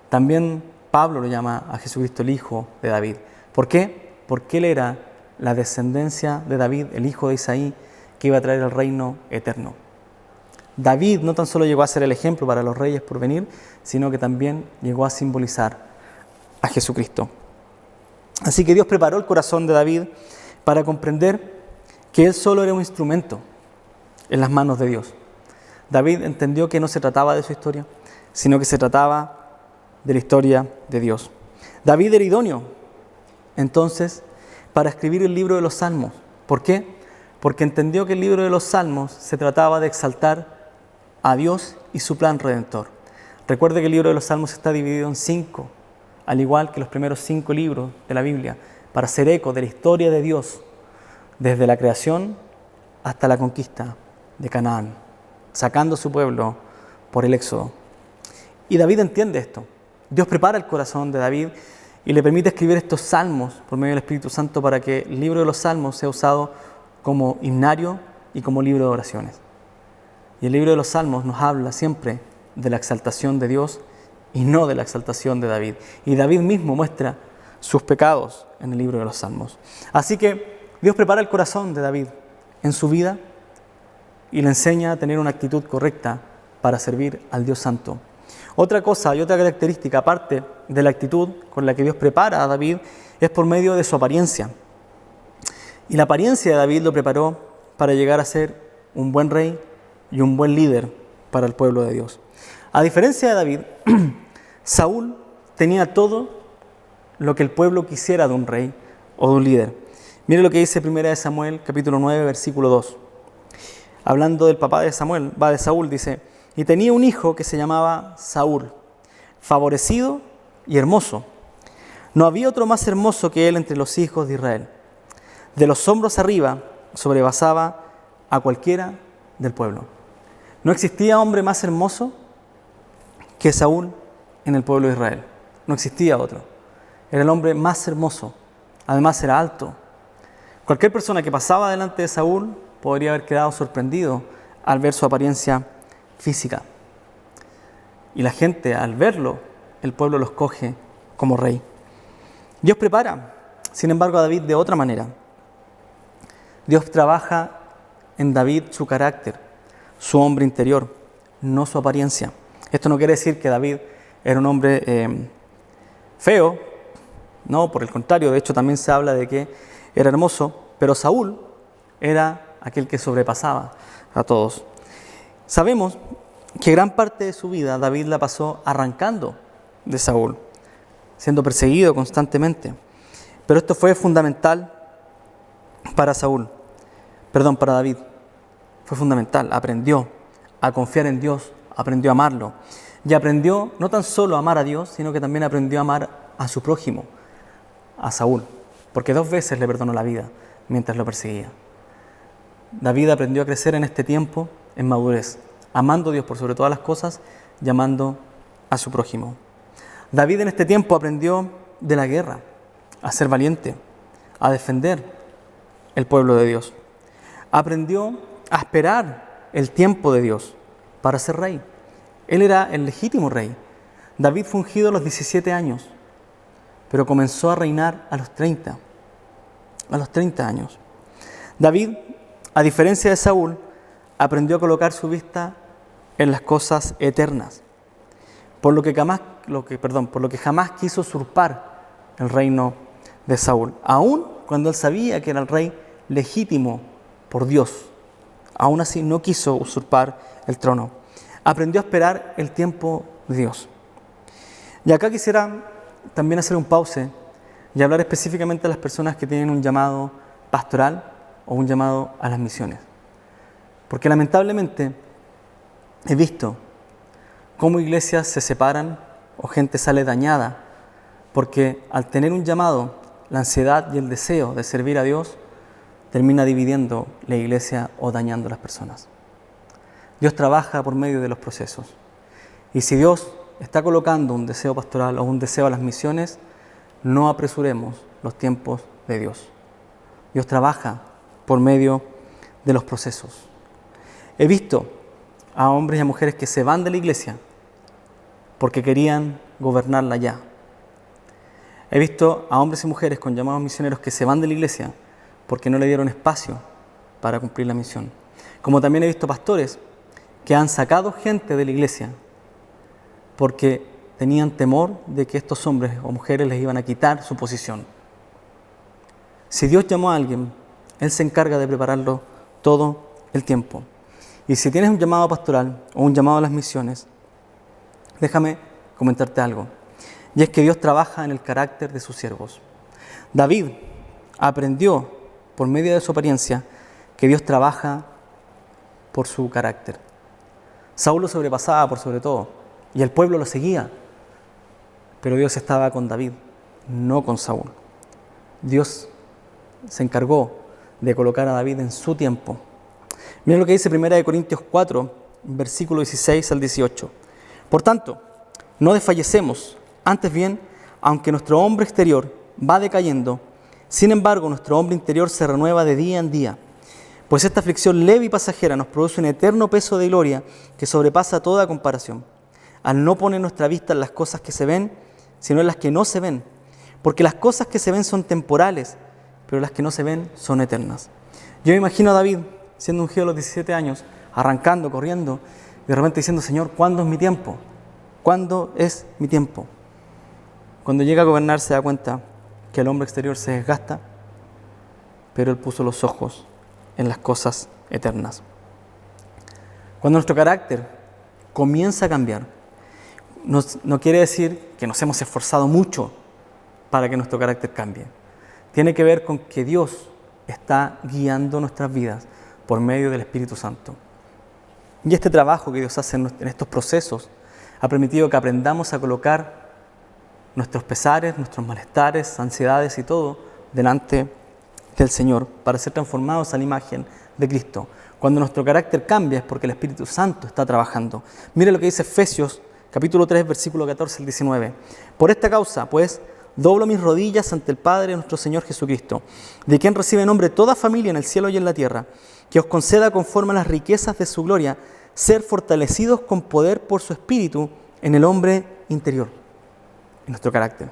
Speaker 1: También Pablo lo llama a Jesucristo el Hijo de David. ¿Por qué? Porque él era la descendencia de David, el hijo de Isaí, que iba a traer el reino eterno. David no tan solo llegó a ser el ejemplo para los reyes por venir, sino que también llegó a simbolizar a Jesucristo. Así que Dios preparó el corazón de David para comprender que él solo era un instrumento en las manos de Dios. David entendió que no se trataba de su historia, sino que se trataba de la historia de Dios. David era idóneo, entonces, para escribir el libro de los Salmos. ¿Por qué? Porque entendió que el libro de los Salmos se trataba de exaltar a Dios y su plan redentor. Recuerde que el libro de los Salmos está dividido en 5, al igual que los primeros 5 libros de la Biblia, para hacer eco de la historia de Dios, desde la creación hasta la conquista de Canaán, sacando a su pueblo por el éxodo. Y David entiende esto. Dios prepara el corazón de David y le permite escribir estos salmos por medio del Espíritu Santo para que el libro de los Salmos sea usado como himnario y como libro de oraciones. Y el libro de los Salmos nos habla siempre de la exaltación de Dios y no de la exaltación de David. Y David mismo muestra sus pecados en el libro de los Salmos. Así que Dios prepara el corazón de David en su vida y le enseña a tener una actitud correcta para servir al Dios Santo. Otra cosa y otra característica, aparte de la actitud con la que Dios prepara a David, es por medio de su apariencia. Y la apariencia de David lo preparó para llegar a ser un buen rey y un buen líder para el pueblo de Dios. A diferencia de David, Saúl tenía todo lo que el pueblo quisiera de un rey o de un líder. Mire lo que dice 1 Samuel, capítulo 9, versículo 2. Hablando del papá de Saúl, dice: y tenía un hijo que se llamaba Saúl, favorecido y hermoso. No había otro más hermoso que él entre los hijos de Israel. De los hombros arriba sobrepasaba a cualquiera del pueblo. No existía hombre más hermoso que Saúl en el pueblo de Israel. No existía otro. Era el hombre más hermoso. Además era alto. Cualquier persona que pasaba delante de Saúl podría haber quedado sorprendido al ver su apariencia física. Y la gente, al verlo, el pueblo lo escoge como rey. Dios prepara, sin embargo, a David de otra manera. Dios trabaja en David su carácter, su hombre interior, no su apariencia. Esto no quiere decir que David era un hombre feo, no, por el contrario, de hecho también se habla de que era hermoso, pero Saúl era aquel que sobrepasaba a todos. Sabemos que gran parte de su vida David la pasó arrancando de Saúl, siendo perseguido constantemente. Pero esto fue fundamental para David. Fue fundamental, aprendió a confiar en Dios, aprendió a amarlo. Y aprendió no tan solo a amar a Dios, sino que también aprendió a amar a su prójimo, a Saúl, porque 2 veces le perdonó la vida mientras lo perseguía. David aprendió a crecer en este tiempo en madurez, amando a Dios por sobre todas las cosas y amando a su prójimo. David en este tiempo aprendió de la guerra, a ser valiente, a defender el pueblo de Dios. Aprendió a esperar el tiempo de Dios para ser rey. Él era el legítimo rey. David fue ungido a los 17 años, pero comenzó a reinar a los 30 años. David, a diferencia de Saúl, aprendió a colocar su vista en las cosas eternas, por lo que jamás quiso usurpar el reino de Saúl, aun cuando él sabía que era el rey legítimo por Dios. Aún así no quiso usurpar el trono. Aprendió a esperar el tiempo de Dios. Y acá quisiera también hacer un pause y hablar específicamente de las personas que tienen un llamado pastoral o un llamado a las misiones. Porque lamentablemente he visto cómo iglesias se separan o gente sale dañada porque al tener un llamado, la ansiedad y el deseo de servir a Dios termina dividiendo la iglesia o dañando a las personas. Dios trabaja por medio de los procesos. Y si Dios está colocando un deseo pastoral o un deseo a las misiones, no apresuremos los tiempos de Dios. Dios trabaja por medio de los procesos. He visto a hombres y a mujeres que se van de la iglesia porque querían gobernarla ya. He visto a hombres y mujeres con llamados misioneros que se van de la iglesia porque no le dieron espacio para cumplir la misión. Como también he visto pastores que han sacado gente de la iglesia porque tenían temor de que estos hombres o mujeres les iban a quitar su posición. Si Dios llamó a alguien, Él se encarga de prepararlo todo el tiempo. Y si tienes un llamado pastoral o un llamado a las misiones, déjame comentarte algo. Y es que Dios trabaja en el carácter de sus siervos. David aprendió por medio de su apariencia que Dios trabaja por su carácter. Saúl lo sobrepasaba por sobre todo y el pueblo lo seguía. Pero Dios estaba con David, no con Saúl. Dios se encargó de colocar a David en su tiempo. Miren lo que dice 1 Corintios 4, versículo 16 al 18. Por tanto, no desfallecemos, antes bien, aunque nuestro hombre exterior va decayendo, sin embargo nuestro hombre interior se renueva de día en día. Pues esta aflicción leve y pasajera nos produce un eterno peso de gloria que sobrepasa toda comparación, al no poner nuestra vista en las cosas que se ven, sino en las que no se ven. Porque las cosas que se ven son temporales, pero las que no se ven son eternas. Yo me imagino a David siendo ungido a los 17 años, arrancando, corriendo, y de repente diciendo: Señor, ¿cuándo es mi tiempo? ¿Cuándo es mi tiempo? Cuando llega a gobernar se da cuenta que el hombre exterior se desgasta, pero él puso los ojos en las cosas eternas. Cuando nuestro carácter comienza a cambiar, no quiere decir que nos hemos esforzado mucho para que nuestro carácter cambie. Tiene que ver con que Dios está guiando nuestras vidas por medio del Espíritu Santo. Y este trabajo que Dios hace en estos procesos ha permitido que aprendamos a colocar nuestros pesares, nuestros malestares, ansiedades y todo delante del Señor para ser transformados a la imagen de Cristo. Cuando nuestro carácter cambia es porque el Espíritu Santo está trabajando. Mire lo que dice Efesios capítulo 3, versículo 14 al 19. Por esta causa, pues, doblo mis rodillas ante el Padre de nuestro Señor Jesucristo, de quien recibe nombre toda familia en el cielo y en la tierra, que os conceda conforme a las riquezas de su gloria, ser fortalecidos con poder por su Espíritu en el hombre interior, en nuestro carácter.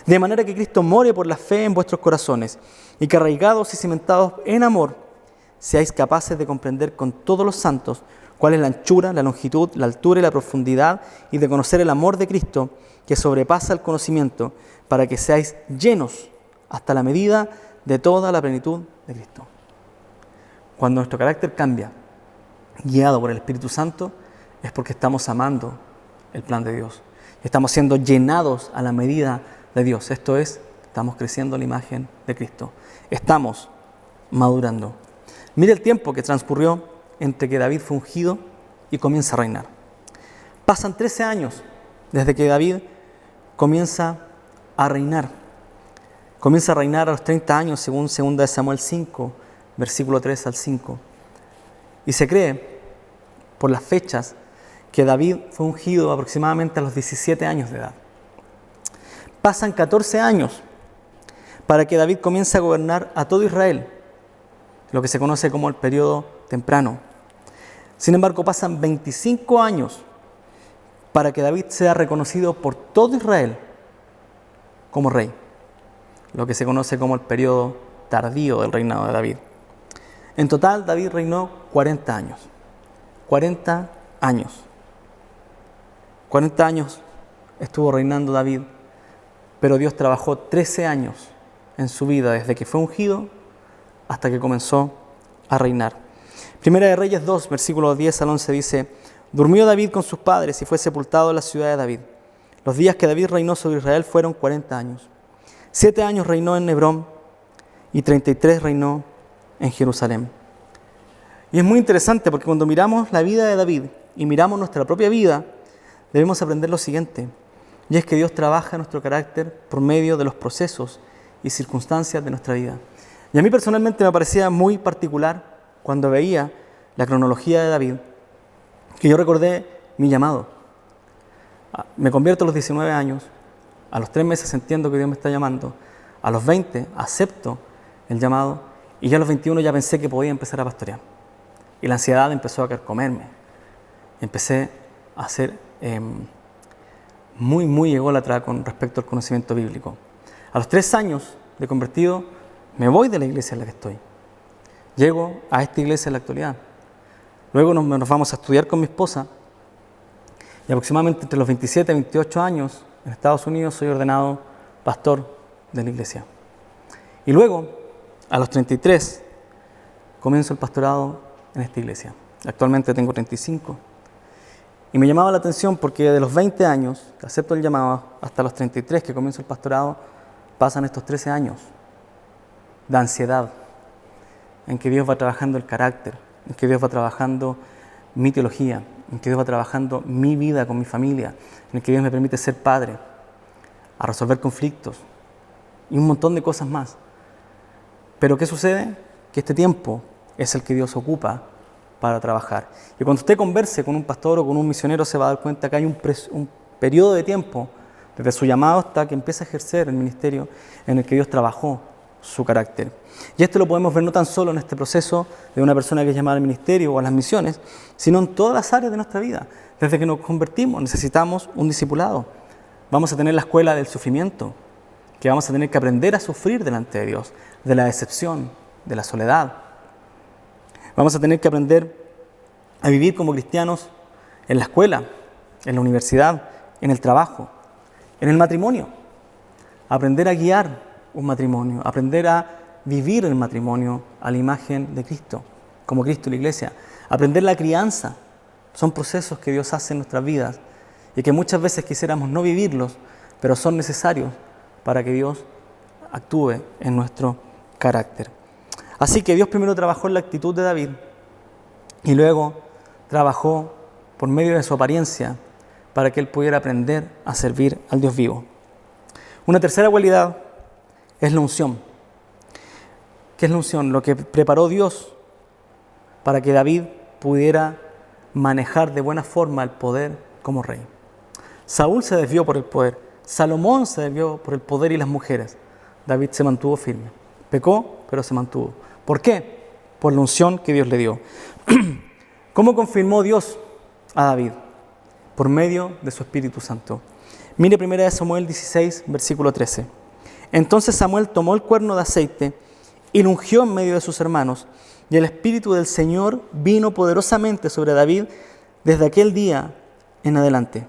Speaker 1: De manera que Cristo more por la fe en vuestros corazones, y que arraigados y cimentados en amor, seáis capaces de comprender con todos los santos cuál es la anchura, la longitud, la altura y la profundidad, y de conocer el amor de Cristo, que sobrepasa el conocimiento, para que seáis llenos hasta la medida de toda la plenitud de Cristo. Cuando nuestro carácter cambia, guiado por el Espíritu Santo, es porque estamos amando el plan de Dios. Estamos siendo llenados a la medida de Dios. Esto es, estamos creciendo a la imagen de Cristo. Estamos madurando. Mire el tiempo que transcurrió entre que David fue ungido y comienza a reinar. Pasan 13 años desde que David comienza a reinar. Comienza a reinar a los 30 años, según 2 Samuel 5, versículo 3 al 5. Y se cree, por las fechas, que David fue ungido aproximadamente a los 17 años de edad. Pasan 14 años para que David comience a gobernar a todo Israel, lo que se conoce como el periodo temprano. Sin embargo, pasan 25 años para que David sea reconocido por todo Israel como rey, lo que se conoce como el periodo tardío del reinado de David. En total, David reinó 40 años. 40 años. 40 años estuvo reinando David, pero Dios trabajó 13 años en su vida, desde que fue ungido hasta que comenzó a reinar. Primera de Reyes 2, versículos 10 al 11 dice: durmió David con sus padres y fue sepultado en la ciudad de David. Los días que David reinó sobre Israel fueron 40 años. 7 años reinó en Hebrón y 33 reinó en Jerusalén. Y es muy interesante porque cuando miramos la vida de David y miramos nuestra propia vida, debemos aprender lo siguiente, y es que Dios trabaja nuestro carácter por medio de los procesos y circunstancias de nuestra vida. Y a mí personalmente me parecía muy particular cuando veía la cronología de David, que yo recordé mi llamado. Me convierto a los 19 años, a los 3 meses entiendo que Dios me está llamando, a los 20 acepto el llamado, y ya a los 21 ya pensé que podía empezar a pastorear. Y la ansiedad empezó a carcomerme. Empecé a ser muy ególatra con respecto al conocimiento bíblico. A los 3 años de convertido, me voy de la iglesia en la que estoy. Llego a esta iglesia en la actualidad. Luego nos vamos a estudiar con mi esposa, y aproximadamente entre los 27 y 28 años, en Estados Unidos, soy ordenado pastor de la iglesia. Y luego, a los 33, comienzo el pastorado en esta iglesia. Actualmente tengo 35. Y me llamaba la atención porque de los 20 años que acepto el llamado hasta los 33 que comienzo el pastorado, pasan estos 13 años de ansiedad, en que Dios va trabajando el carácter, en que Dios va trabajando mi teología, en que Dios va trabajando mi vida con mi familia, en que Dios me permite ser padre, a resolver conflictos y un montón de cosas más. Pero ¿qué sucede? Que este tiempo es el que Dios ocupa para trabajar. Y cuando usted converse con un pastor o con un misionero, se va a dar cuenta que hay un periodo de tiempo, desde su llamado hasta que empieza a ejercer el ministerio, en el que Dios trabajó su carácter. Y esto lo podemos ver no tan solo en este proceso de una persona que es llamada al ministerio o a las misiones, sino en todas las áreas de nuestra vida. Desde que nos convertimos necesitamos un discipulado. Vamos a tener la escuela del sufrimiento, que vamos a tener que aprender a sufrir delante de Dios, de la decepción, de la soledad. Vamos a tener que aprender a vivir como cristianos en la escuela, en la universidad, en el trabajo, en el matrimonio. Aprender a guiar un matrimonio, aprender a vivir el matrimonio a la imagen de Cristo, como Cristo y la iglesia. Aprender la crianza. Son procesos que Dios hace en nuestras vidas y que muchas veces quisiéramos no vivirlos, pero son necesarios para que Dios actúe en nuestro carácter. Así que Dios primero trabajó en la actitud de David y luego trabajó por medio de su apariencia para que él pudiera aprender a servir al Dios vivo. Una tercera cualidad es la unción. ¿Qué es la unción? Lo que preparó Dios para que David pudiera manejar de buena forma el poder como rey. Saúl se desvió por el poder, Salomón se desvió por el poder y las mujeres. David se mantuvo firme. Pecó, pero se mantuvo. ¿Por qué? Por la unción que Dios le dio. ¿Cómo confirmó Dios a David? Por medio de su Espíritu Santo. Mire 1 Samuel 16, versículo 13. Entonces Samuel tomó el cuerno de aceite y lo ungió en medio de sus hermanos, y el Espíritu del Señor vino poderosamente sobre David desde aquel día en adelante.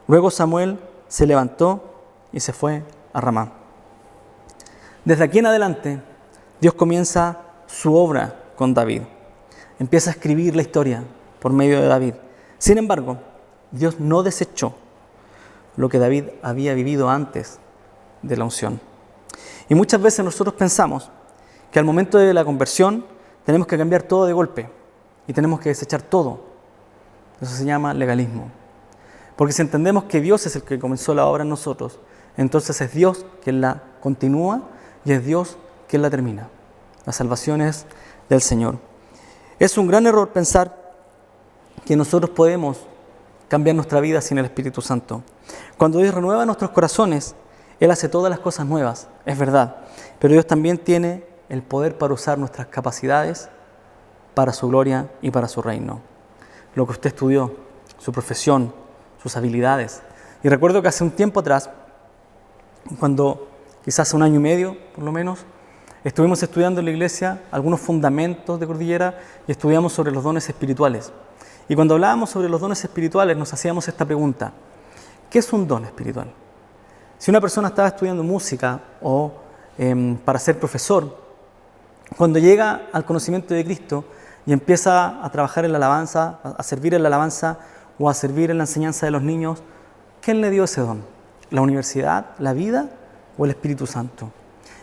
Speaker 1: Luego Samuel se levantó y se fue a Ramá. Desde aquí en adelante, Dios comienza su obra con David. Empieza a escribir la historia por medio de David. Sin embargo, Dios no desechó lo que David había vivido antes de la unción. Y muchas veces nosotros pensamos que al momento de la conversión tenemos que cambiar todo de golpe y tenemos que desechar todo. Eso se llama legalismo. Porque si entendemos que Dios es el que comenzó la obra en nosotros, entonces es Dios quien la continúa y es Dios quien la termina. La salvación es del Señor. Es un gran error pensar que nosotros podemos cambiar nuestra vida sin el Espíritu Santo. Cuando Dios renueva nuestros corazones, Él hace todas las cosas nuevas, es verdad. Pero Dios también tiene el poder para usar nuestras capacidades para su gloria y para su reino. Lo que usted estudió, su profesión, sus habilidades. Y recuerdo que hace un tiempo atrás, cuando quizás hace 1 año y medio, por lo menos, estuvimos estudiando en la iglesia algunos fundamentos de Cordillera y estudiamos sobre los dones espirituales. Y cuando hablábamos sobre los dones espirituales nos hacíamos esta pregunta: ¿qué es un don espiritual? Si una persona estaba estudiando música o para ser profesor, cuando llega al conocimiento de Cristo y empieza a trabajar en la alabanza, a servir en la alabanza o a servir en la enseñanza de los niños, ¿quién le dio ese don? ¿La universidad, la vida o el Espíritu Santo?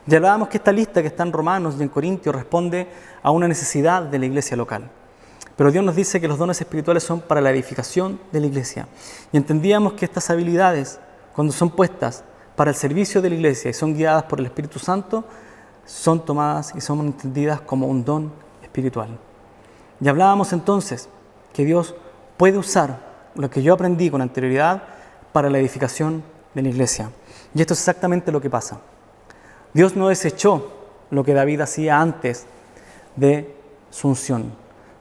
Speaker 1: Ya hablábamos que esta lista que está en Romanos y en Corintios responde a una necesidad de la iglesia local. Pero Dios nos dice que los dones espirituales son para la edificación de la iglesia. Y entendíamos que estas habilidades, cuando son puestas para el servicio de la iglesia y son guiadas por el Espíritu Santo, son tomadas y son entendidas como un don espiritual. Y hablábamos entonces que Dios puede usar lo que yo aprendí con anterioridad para la edificación de la iglesia. Y esto es exactamente lo que pasa. Dios no desechó lo que David hacía antes de su unción,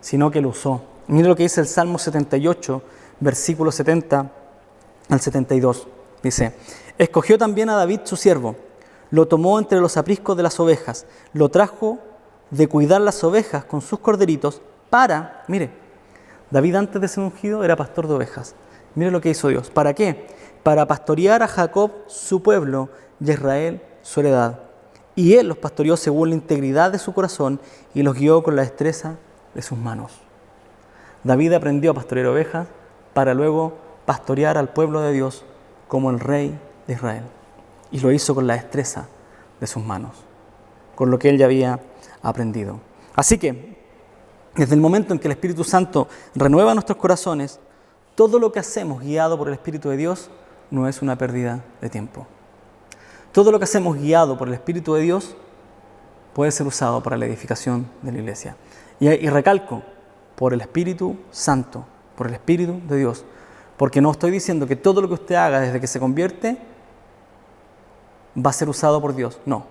Speaker 1: sino que lo usó. Mire lo que dice el Salmo 78, versículo 70 al 72. Dice: escogió también a David su siervo, lo tomó entre los apriscos de las ovejas, lo trajo de cuidar las ovejas con sus corderitos para, mire, David antes de ser ungido era pastor de ovejas. Mire lo que hizo Dios. ¿Para qué? Para pastorear a Jacob su pueblo y a Israel su heredad. Y él los pastoreó según la integridad de su corazón y los guió con la destreza de sus manos. David aprendió a pastorear ovejas para luego pastorear al pueblo de Dios como el rey de Israel. Y lo hizo con la destreza de sus manos, con lo que él ya había aprendido. Así que, desde el momento en que el Espíritu Santo renueva nuestros corazones, todo lo que hacemos guiado por el Espíritu de Dios no es una pérdida de tiempo. Todo lo que hacemos guiado por el Espíritu de Dios puede ser usado para la edificación de la iglesia. Y recalco, por el Espíritu Santo, por el Espíritu de Dios. Porque no estoy diciendo que todo lo que usted haga desde que se convierte va a ser usado por Dios. No,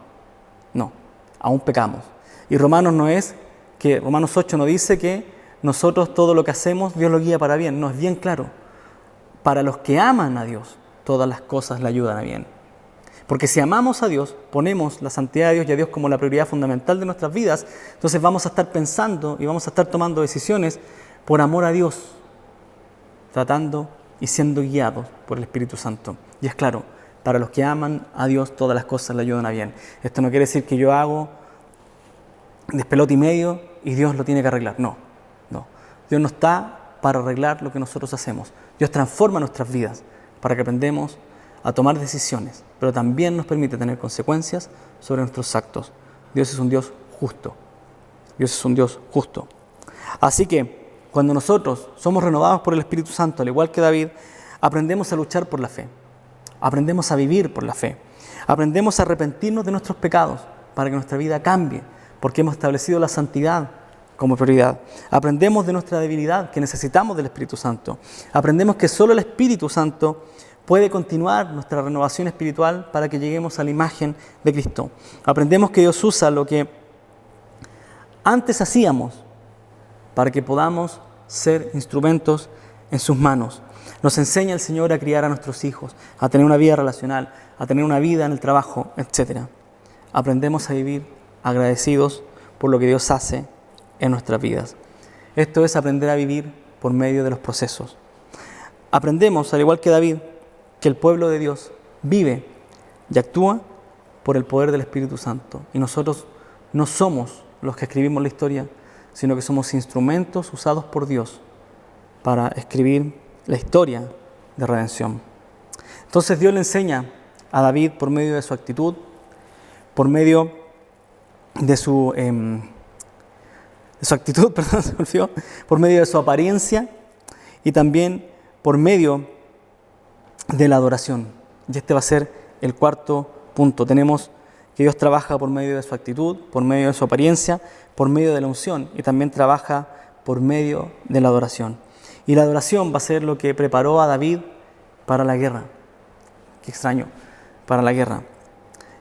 Speaker 1: aún pecamos. Y Romanos 8 no dice que nosotros todo lo que hacemos Dios lo guía para bien. No, es bien claro. Para los que aman a Dios, todas las cosas le ayudan a bien. Porque si amamos a Dios, ponemos la santidad de Dios y a Dios como la prioridad fundamental de nuestras vidas, entonces vamos a estar pensando y vamos a estar tomando decisiones por amor a Dios, tratando y siendo guiados por el Espíritu Santo. Y es claro, para los que aman a Dios, todas las cosas le ayudan a bien. Esto no quiere decir que yo hago despelote y medio y Dios lo tiene que arreglar. No. Dios no está para arreglar lo que nosotros hacemos. Dios transforma nuestras vidas para que aprendamos a tomar decisiones, pero también nos permite tener consecuencias sobre nuestros actos. Dios es un Dios justo Dios es un Dios justo. Así que cuando nosotros somos renovados por el Espíritu Santo, al igual que David, aprendemos a luchar por la fe, aprendemos a vivir por la fe, aprendemos a arrepentirnos de nuestros pecados para que nuestra vida cambie, porque hemos establecido la santidad como prioridad. Aprendemos de nuestra debilidad, que necesitamos del Espíritu Santo. Aprendemos que solo el Espíritu Santo puede continuar nuestra renovación espiritual para que lleguemos a la imagen de Cristo. Aprendemos que Dios usa lo que antes hacíamos para que podamos ser instrumentos en sus manos. Nos enseña el Señor a criar a nuestros hijos, a tener una vida relacional, a tener una vida en el trabajo, etc. Aprendemos a vivir agradecidos por lo que Dios hace en nuestras vidas. Esto es aprender a vivir por medio de los procesos. Aprendemos, al igual que David, que el pueblo de Dios vive y actúa por el poder del Espíritu Santo. Y nosotros no somos los que escribimos la historia, sino que somos instrumentos usados por Dios para escribir la historia de redención. Entonces Dios le enseña a David por medio de su actitud, por medio de su actitud, por medio de su apariencia y también por medio de la adoración. Y este va a ser el cuarto punto. Tenemos que Dios trabaja por medio de su actitud, por medio de su apariencia, por medio de la unción y también trabaja por medio de la adoración. Y la adoración va a ser lo que preparó a David para la guerra. Qué extraño, para la guerra.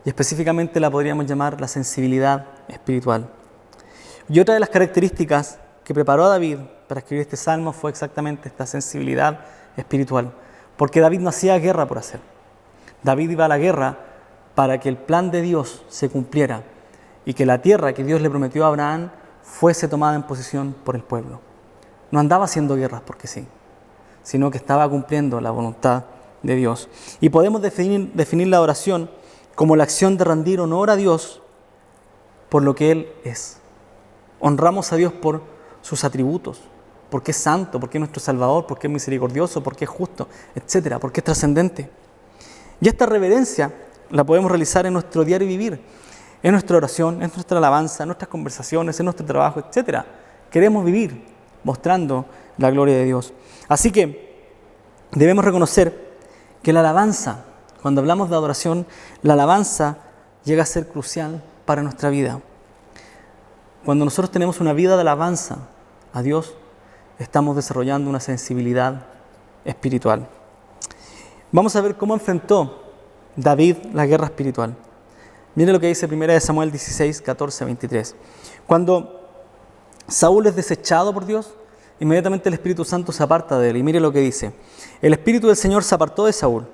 Speaker 1: Y específicamente la podríamos llamar la sensibilidad espiritual. Y otra de las características que preparó a David para escribir este salmo fue exactamente esta sensibilidad espiritual. Porque David no hacía guerra por hacer. David iba a la guerra para que el plan de Dios se cumpliera y que la tierra que Dios le prometió a Abraham fuese tomada en posesión por el pueblo. No andaba haciendo guerras porque sí, sino que estaba cumpliendo la voluntad de Dios. Y podemos definir la adoración como la acción de rendir honor a Dios por lo que Él es. Honramos a Dios por sus atributos, porque es santo, porque es nuestro Salvador, porque es misericordioso, porque es justo, etc., porque es trascendente. Y esta reverencia la podemos realizar en nuestro diario vivir, en nuestra oración, en nuestra alabanza, en nuestras conversaciones, en nuestro trabajo, etc. Queremos vivir mostrando la gloria de Dios. Así que debemos reconocer que la alabanza, cuando hablamos de adoración, la alabanza llega a ser crucial para nuestra vida. Cuando nosotros tenemos una vida de alabanza a Dios, estamos desarrollando una sensibilidad espiritual. Vamos a ver cómo enfrentó David la guerra espiritual. Mire lo que dice 1 Samuel 16, 14, 23. Cuando Saúl es desechado por Dios, inmediatamente el Espíritu Santo se aparta de él. Y mire lo que dice. El Espíritu del Señor se apartó de Saúl,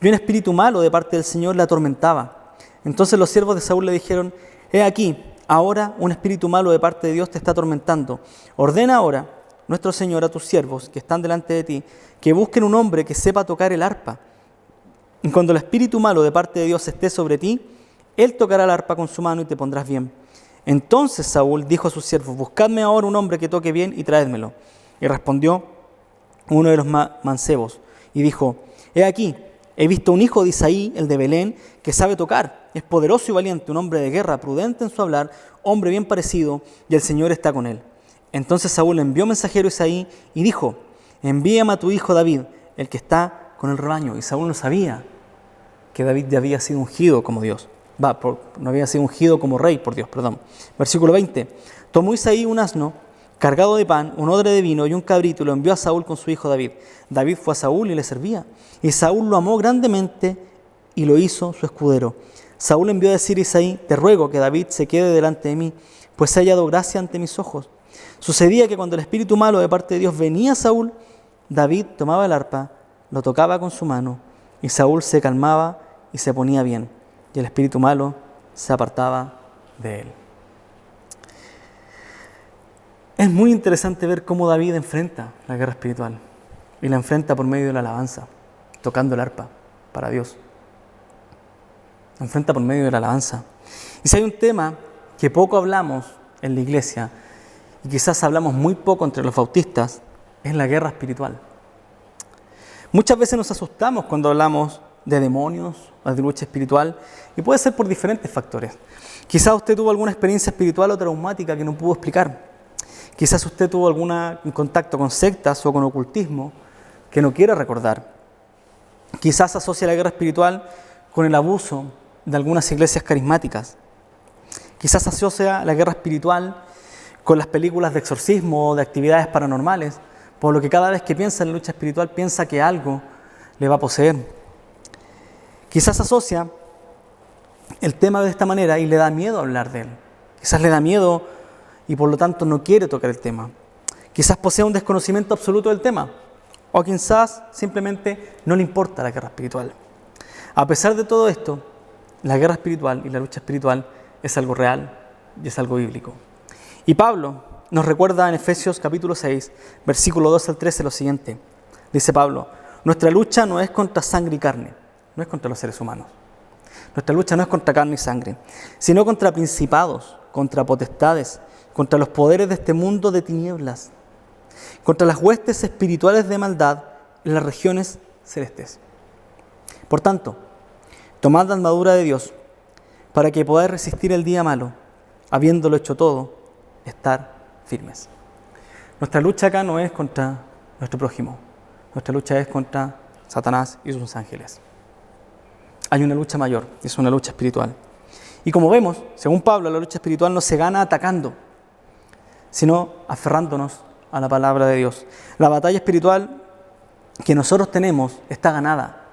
Speaker 1: y un espíritu malo de parte del Señor le atormentaba. Entonces los siervos de Saúl le dijeron: he aquí, ahora un espíritu malo de parte de Dios te está atormentando. Ordena ahora nuestro Señor a tus siervos que están delante de ti, que busquen un hombre que sepa tocar el arpa. Y cuando el espíritu malo de parte de Dios esté sobre ti, él tocará el arpa con su mano y te pondrás bien. Entonces Saúl dijo a sus siervos: buscadme ahora un hombre que toque bien y traédmelo. Y respondió uno de los mancebos y dijo: he aquí, he visto un hijo de Isaí, el de Belén, que sabe tocar. Es poderoso y valiente, un hombre de guerra, prudente en su hablar, hombre bien parecido, y el Señor está con él. Entonces Saúl envió mensajero a Isaí y dijo: envíame a tu hijo David, el que está con el rebaño. Y Saúl no sabía que David ya había sido ungido como Dios. No había sido ungido como rey por Dios, perdón. Versículo 20. Tomó Isaí un asno cargado de pan, un odre de vino y un cabrito, y lo envió a Saúl con su hijo David. David fue a Saúl y le servía. Y Saúl lo amó grandemente y lo hizo su escudero. Saúl envió a decir a Isaí: te ruego que David se quede delante de mí, pues he hallado gracia ante mis ojos. Sucedía que cuando el espíritu malo de parte de Dios venía a Saúl, David tomaba el arpa, lo tocaba con su mano, y Saúl se calmaba y se ponía bien, y el espíritu malo se apartaba de él. Es muy interesante ver cómo David enfrenta la guerra espiritual, y la enfrenta por medio de la alabanza, tocando el arpa para Dios. La enfrenta por medio de la alabanza. Y si hay un tema que poco hablamos en la iglesia, y quizás hablamos muy poco entre los bautistas, es la guerra espiritual. Muchas veces nos asustamos cuando hablamos de demonios o de lucha espiritual, y puede ser por diferentes factores. Quizás usted tuvo alguna experiencia espiritual o traumática que no pudo explicar. Quizás usted tuvo algún contacto con sectas o con ocultismo que no quiere recordar. Quizás asocia la guerra espiritual con el abuso de algunas iglesias carismáticas. Quizás asocia la guerra espiritual con las películas de exorcismo o de actividades paranormales, por lo que cada vez que piensa en la lucha espiritual piensa que algo le va a poseer. Quizás asocia el tema de esta manera y le da miedo hablar de él. Quizás le da miedo y por lo tanto no quiere tocar el tema. Quizás posea un desconocimiento absoluto del tema, o quizás simplemente no le importa la guerra espiritual. A pesar de todo esto, la guerra espiritual y la lucha espiritual es algo real y es algo bíblico. Y Pablo nos recuerda en Efesios capítulo 6, versículo 2 al 13 lo siguiente. Dice Pablo: nuestra lucha no es contra sangre y carne, no es contra los seres humanos. Nuestra lucha no es contra carne y sangre, sino contra principados, contra potestades, contra los poderes de este mundo de tinieblas, contra las huestes espirituales de maldad en las regiones celestes. Por tanto, tomad la armadura de Dios para que podáis resistir el día malo, habiéndolo hecho todo, estar firmes. Nuestra lucha acá no es contra nuestro prójimo, nuestra lucha es contra Satanás y sus ángeles. Hay una lucha mayor, es una lucha espiritual. Y como vemos, según Pablo, la lucha espiritual no se gana atacando, sino aferrándonos a la palabra de Dios. La batalla espiritual que nosotros tenemos está ganada,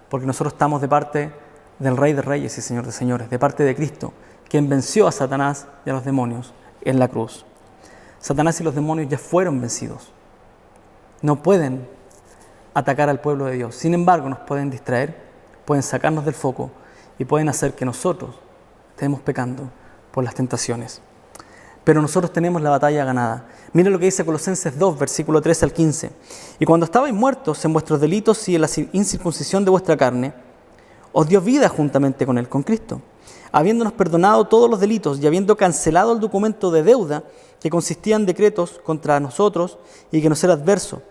Speaker 1: porque nosotros estamos de parte del Rey de Reyes y Señor de Señores, de parte de Cristo, quien venció a Satanás y a los demonios en la cruz. Satanás y los demonios ya fueron vencidos. No pueden atacar al pueblo de Dios. Sin embargo, nos pueden distraer, pueden sacarnos del foco y pueden hacer que nosotros estemos pecando por las tentaciones. Pero nosotros tenemos la batalla ganada. Mira lo que dice Colosenses 2, versículo 13 al 15. Y cuando estabais muertos en vuestros delitos y en la incircuncisión de vuestra carne, os dio vida juntamente con él, con Cristo, habiéndonos perdonado todos los delitos y habiendo cancelado el documento de deuda que consistía en decretos contra nosotros y que nos era adverso,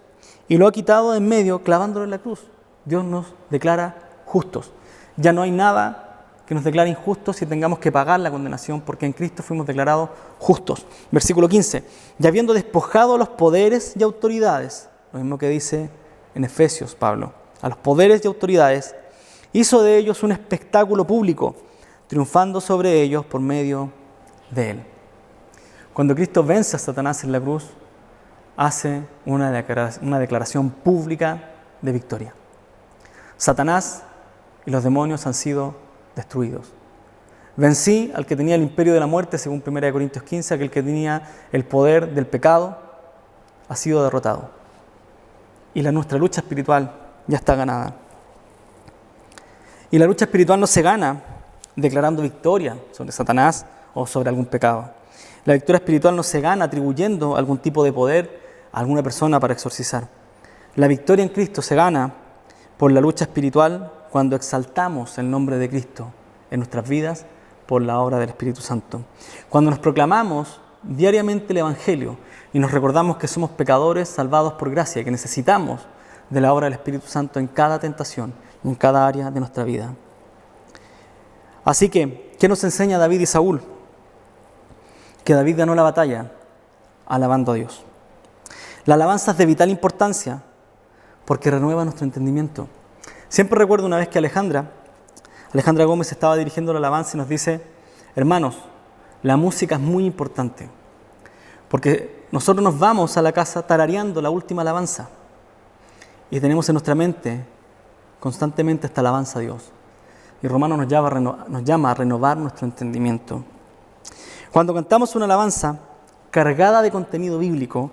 Speaker 1: y lo ha quitado de en medio clavándolo en la cruz. Dios nos declara justos. Ya no hay nada que nos declare injustos y tengamos que pagar la condenación, porque en Cristo fuimos declarados justos. Versículo 15. Y habiendo despojado a los poderes y autoridades, lo mismo que dice en Efesios Pablo, a los poderes y autoridades, hizo de ellos un espectáculo público, triunfando sobre ellos por medio de él. Cuando Cristo vence a Satanás en la cruz, hace una declaración pública de victoria. Satanás y los demonios han sido destruidos. Vencí al que tenía el imperio de la muerte, según 1 Corintios 15, aquel que tenía el poder del pecado, ha sido derrotado. Y nuestra lucha espiritual ya está ganada. Y la lucha espiritual no se gana declarando victoria sobre Satanás o sobre algún pecado. La victoria espiritual no se gana atribuyendo algún tipo de poder a alguna persona para exorcizar. La victoria en Cristo se gana por la lucha espiritual cuando exaltamos el nombre de Cristo en nuestras vidas por la obra del Espíritu Santo. Cuando nos proclamamos diariamente el Evangelio y nos recordamos que somos pecadores salvados por gracia y que necesitamos de la obra del Espíritu Santo en cada tentación y en cada área de nuestra vida. Así que, ¿qué nos enseña David y Saúl? Que David ganó la batalla alabando a Dios. La alabanza es de vital importancia porque renueva nuestro entendimiento. Siempre recuerdo una vez que Alejandra Gómez estaba dirigiendo la alabanza y nos dice: hermanos, la música es muy importante porque nosotros nos vamos a la casa tarareando la última alabanza y tenemos en nuestra mente constantemente esta alabanza a Dios. Y Romanos nos llama a renovar nuestro entendimiento. Cuando cantamos una alabanza cargada de contenido bíblico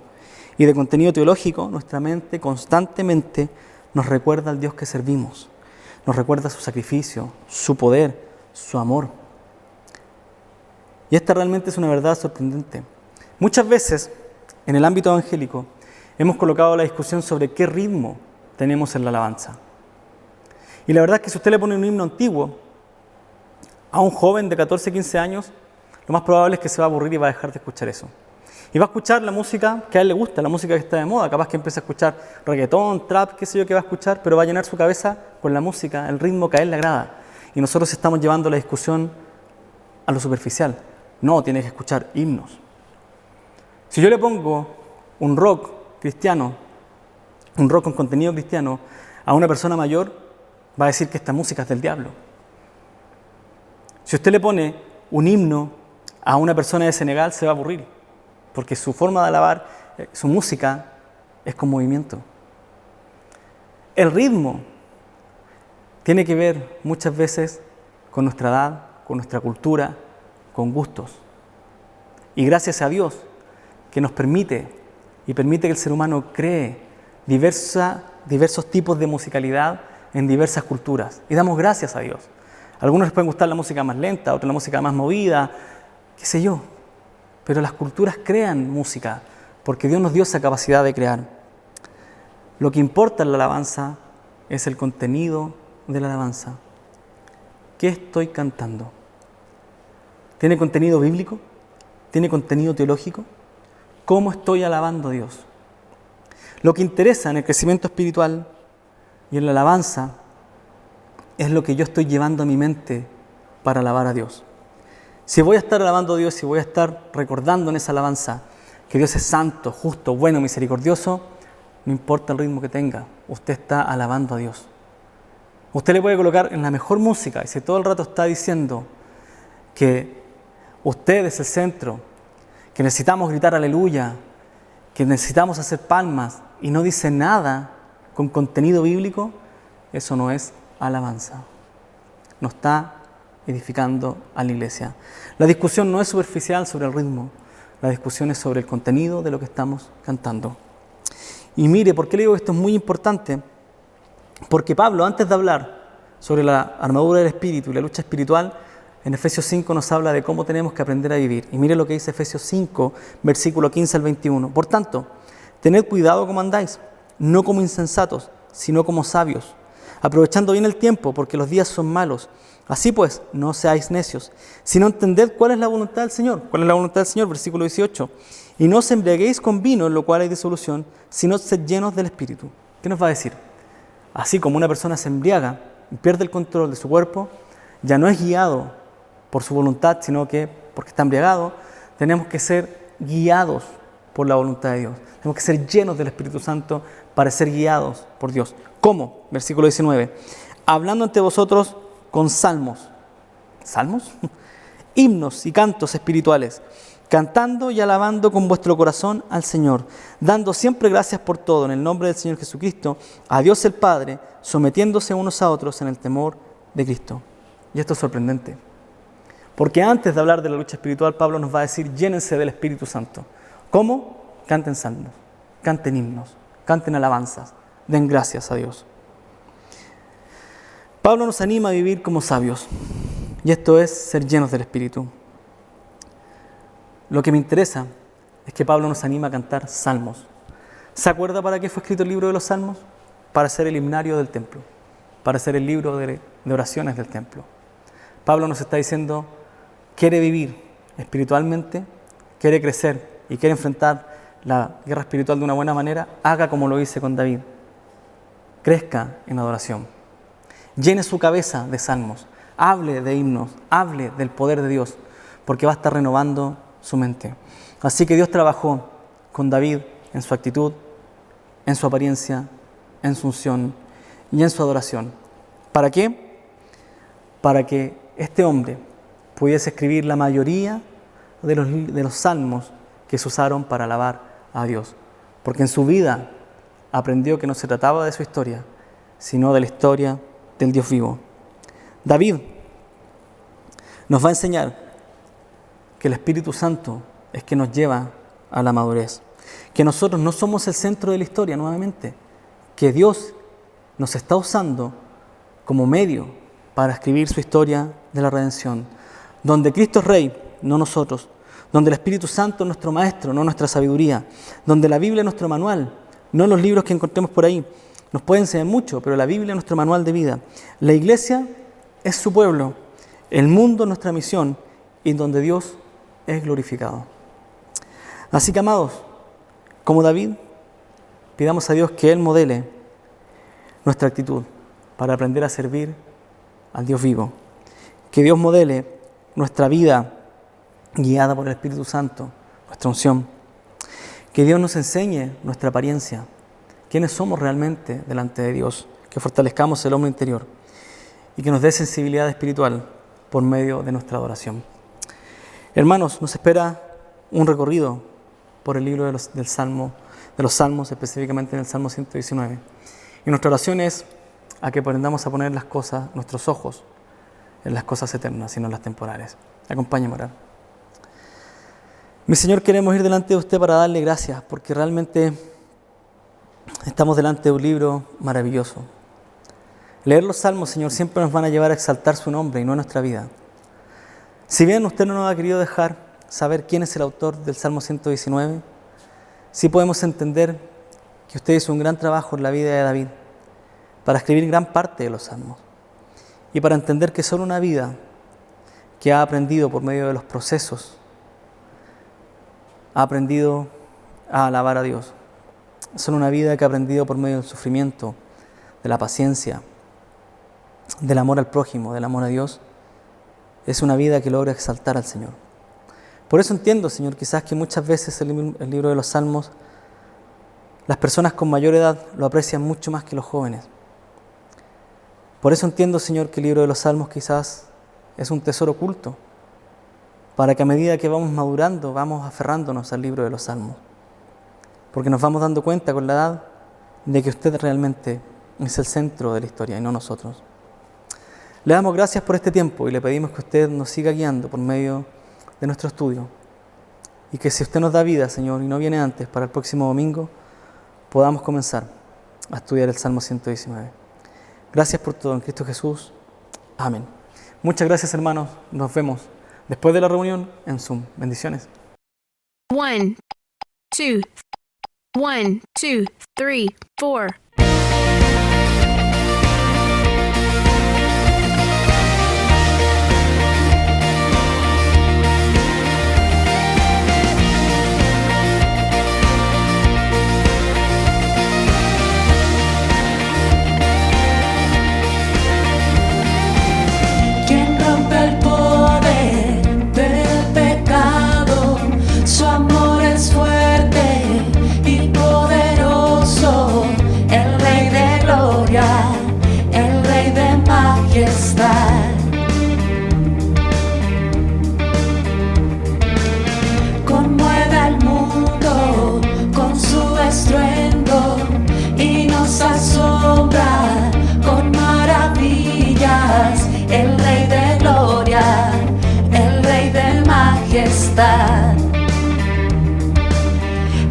Speaker 1: y de contenido teológico, nuestra mente constantemente nos recuerda al Dios que servimos, nos recuerda su sacrificio, su poder, su amor. Y esta realmente es una verdad sorprendente. Muchas veces, en el ámbito evangélico, hemos colocado la discusión sobre qué ritmo tenemos en la alabanza. Y la verdad es que si usted le pone un himno antiguo a un joven de 14, 15 años, lo más probable es que se va a aburrir y va a dejar de escuchar eso. Y va a escuchar la música que a él le gusta, la música que está de moda. Capaz que empiece a escuchar reggaetón, trap, qué sé yo qué va a escuchar, pero va a llenar su cabeza con la música, el ritmo que a él le agrada. Y nosotros estamos llevando la discusión a lo superficial. No, tiene que escuchar himnos. Si yo le pongo un rock cristiano, un rock con contenido cristiano, a una persona mayor, va a decir que esta música es del diablo. Si usted le pone un himno a una persona de Senegal, se va a aburrir, porque su forma de alabar, su música, es con movimiento. El ritmo tiene que ver muchas veces con nuestra edad, con nuestra cultura, con gustos. Y gracias a Dios que nos permite que el ser humano cree diversos tipos de musicalidad en diversas culturas. Y damos gracias a Dios. A algunos les puede gustar la música más lenta, a otros la música más movida, qué sé yo. Pero las culturas crean música, porque Dios nos dio esa capacidad de crear. Lo que importa en la alabanza es el contenido de la alabanza. ¿Qué estoy cantando? ¿Tiene contenido bíblico? ¿Tiene contenido teológico? ¿Cómo estoy alabando a Dios? Lo que interesa en el crecimiento espiritual y en la alabanza es lo que yo estoy llevando a mi mente para alabar a Dios. Si voy a estar alabando a Dios, si voy a estar recordando en esa alabanza que Dios es santo, justo, bueno, misericordioso, no importa el ritmo que tenga, usted está alabando a Dios. Usted le puede colocar en la mejor música y si todo el rato está diciendo que usted es el centro, que necesitamos gritar aleluya, que necesitamos hacer palmas y no dice nada con contenido bíblico, eso no es alabanza. No está edificando a la iglesia. La discusión no es superficial sobre el ritmo, la discusión es sobre el contenido de lo que estamos cantando. Y mire, ¿por qué le digo que esto es muy importante? Porque Pablo, antes de hablar sobre la armadura del espíritu y la lucha espiritual, en Efesios 5 nos habla de cómo tenemos que aprender a vivir. Y mire lo que dice Efesios 5, versículo 15 al 21. Por tanto, tened cuidado como andáis, no como insensatos, sino como sabios, aprovechando bien el tiempo, porque los días son malos. Así pues, no seáis necios, sino entended cuál es la voluntad del Señor. ¿Cuál es la voluntad del Señor? Versículo 18. Y no os embriaguéis con vino, en lo cual hay disolución, sino sed llenos del Espíritu. ¿Qué nos va a decir? Así como una persona se embriaga y pierde el control de su cuerpo, ya no es guiado por su voluntad, sino que porque está embriagado, tenemos que ser guiados por la voluntad de Dios. Tenemos que ser llenos del Espíritu Santo para ser guiados por Dios. ¿Cómo? Versículo 19. Hablando ante vosotros con salmos. ¿Salmos? Himnos y cantos espirituales, cantando y alabando con vuestro corazón al Señor, dando siempre gracias por todo en el nombre del Señor Jesucristo, a Dios el Padre, sometiéndose unos a otros en el temor de Cristo. Y esto es sorprendente, porque antes de hablar de la lucha espiritual, Pablo nos va a decir, llénense del Espíritu Santo. ¿Cómo? Canten salmos, canten himnos, canten alabanzas, den gracias a Dios. Pablo nos anima a vivir como sabios, y esto es ser llenos del Espíritu. Lo que me interesa es que Pablo nos anima a cantar salmos. ¿Se acuerda para qué fue escrito el libro de los salmos? Para ser el himnario del templo, para ser el libro de oraciones del templo. Pablo nos está diciendo, quiere vivir espiritualmente, quiere crecer y quiere enfrentar la guerra espiritual de una buena manera, haga como lo hice con David. Crezca en adoración. Llene su cabeza de salmos, hable de himnos, hable del poder de Dios, porque va a estar renovando su mente. Así que Dios trabajó con David en su actitud, en su apariencia, en su unción y en su adoración. ¿Para qué? Para que este hombre pudiese escribir la mayoría de los salmos que se usaron para alabar a Dios. Porque en su vida aprendió que no se trataba de su historia, sino de la historia del Dios vivo. David nos va a enseñar que el Espíritu Santo es que nos lleva a la madurez, que nosotros no somos el centro de la historia nuevamente, que Dios nos está usando como medio para escribir su historia de la redención, donde Cristo es Rey, no nosotros, donde el Espíritu Santo es nuestro maestro, no nuestra sabiduría, donde la Biblia es nuestro manual, no los libros que encontremos por ahí. Nos puede enseñar mucho, pero la Biblia es nuestro manual de vida. La iglesia es su pueblo, el mundo es nuestra misión y donde Dios es glorificado. Así que, amados, como David, pidamos a Dios que Él modele nuestra actitud para aprender a servir al Dios vivo. Que Dios modele nuestra vida guiada por el Espíritu Santo, nuestra unción. Que Dios nos enseñe nuestra apariencia, quiénes somos realmente delante de Dios. Que fortalezcamos el hombre interior y que nos dé sensibilidad espiritual por medio de nuestra adoración. Hermanos, nos espera un recorrido por el libro de los Salmos, específicamente en el Salmo 119. Y nuestra oración es a que aprendamos a poner nuestros ojos en las cosas eternas y no en las temporales. Acompáñame a orar. Mi Señor, queremos ir delante de usted para darle gracias, porque realmente estamos delante de un libro maravilloso. Leer los Salmos, Señor, siempre nos van a llevar a exaltar su nombre y no nuestra vida. Si bien usted no nos ha querido dejar saber quién es el autor del Salmo 119, sí podemos entender que usted hizo un gran trabajo en la vida de David para escribir gran parte de los Salmos y para entender que solo una vida que ha aprendido por medio de los procesos ha aprendido a alabar a Dios. Solo una vida que ha aprendido por medio del sufrimiento, de la paciencia, del amor al prójimo, del amor a Dios, es una vida que logra exaltar al Señor. Por eso entiendo, Señor, quizás que muchas veces el libro de los Salmos, las personas con mayor edad lo aprecian mucho más que los jóvenes. Por eso entiendo, Señor, que el libro de los Salmos quizás es un tesoro oculto, para que a medida que vamos madurando, vamos aferrándonos al libro de los Salmos. Porque nos vamos dando cuenta con la edad de que usted realmente es el centro de la historia y no nosotros. Le damos gracias por este tiempo y le pedimos que usted nos siga guiando por medio de nuestro estudio. Y que si usted nos da vida, Señor, y no viene antes, para el próximo domingo, podamos comenzar a estudiar el Salmo 119. Gracias por todo en Cristo Jesús. Amén. Muchas gracias, hermanos. Nos vemos después de la reunión en Zoom. Bendiciones.
Speaker 8: 1, 2, 1, 2, 3, 4.
Speaker 3: Quien rompe el poder del pecado, su amor es fuerte y poderoso, el Rey de gloria, el Rey de majestad. Conmueve al mundo con su estruendo y nos asombra con maravillas, el Rey de gloria, el Rey de majestad.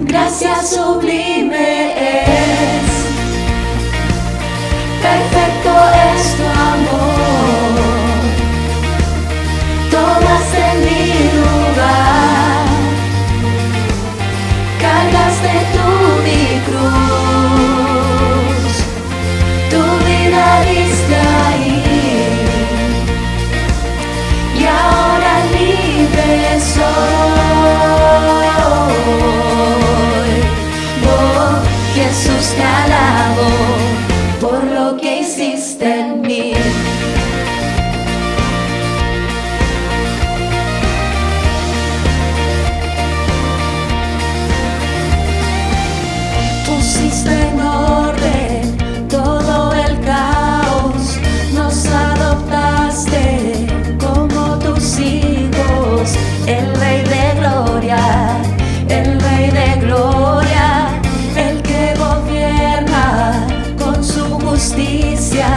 Speaker 3: Gracia sublime es, perfecto es tu amor, tomaste mi lugar, cargaste tú mi cruz, tu vida diste ahí, y ahora libre soy. Oh, Jesús, te alabo por lo que hiciste en mí. Pusiste en orden todo el caos, nos adoptaste como tus hijos, el Rey de gloria, el Rey de gloria, el que gobierna con su justicia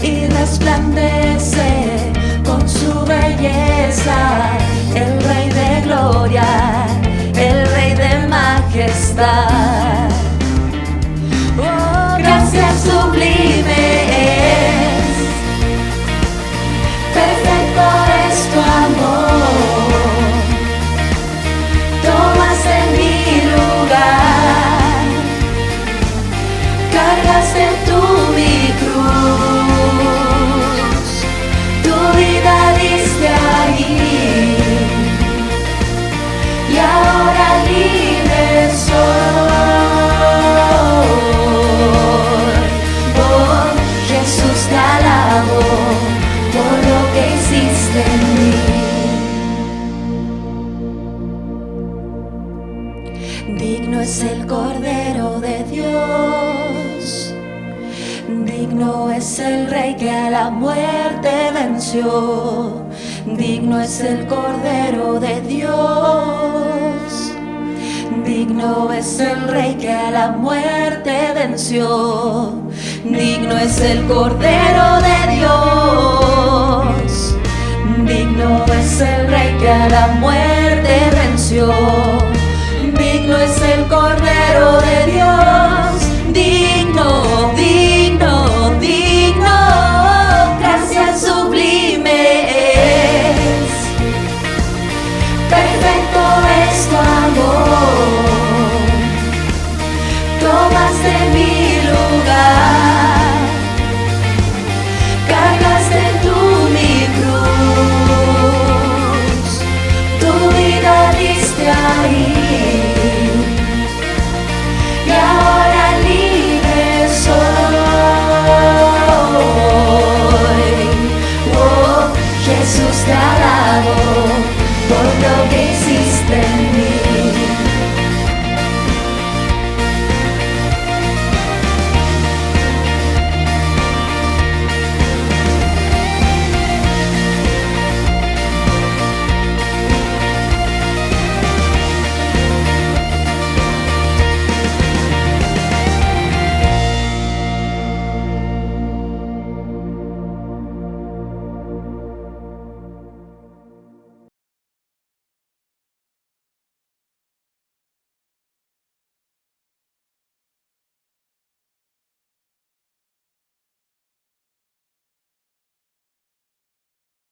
Speaker 3: y resplandece con su belleza, el Rey de gloria, el Rey de majestad. Oh, gracia sublime es, perfecto es tu amor, tomaste mi lugar, cargaste tú mi cruz, tu vida diste ahí, y ahora libre Digno es el Cordero de Dios. Digno es el Rey que a la muerte venció. Digno es el Cordero de Dios. Digno es el Rey que a la muerte venció. Digno es el Cordero de Dios. Digno es el Rey que a la muerte venció.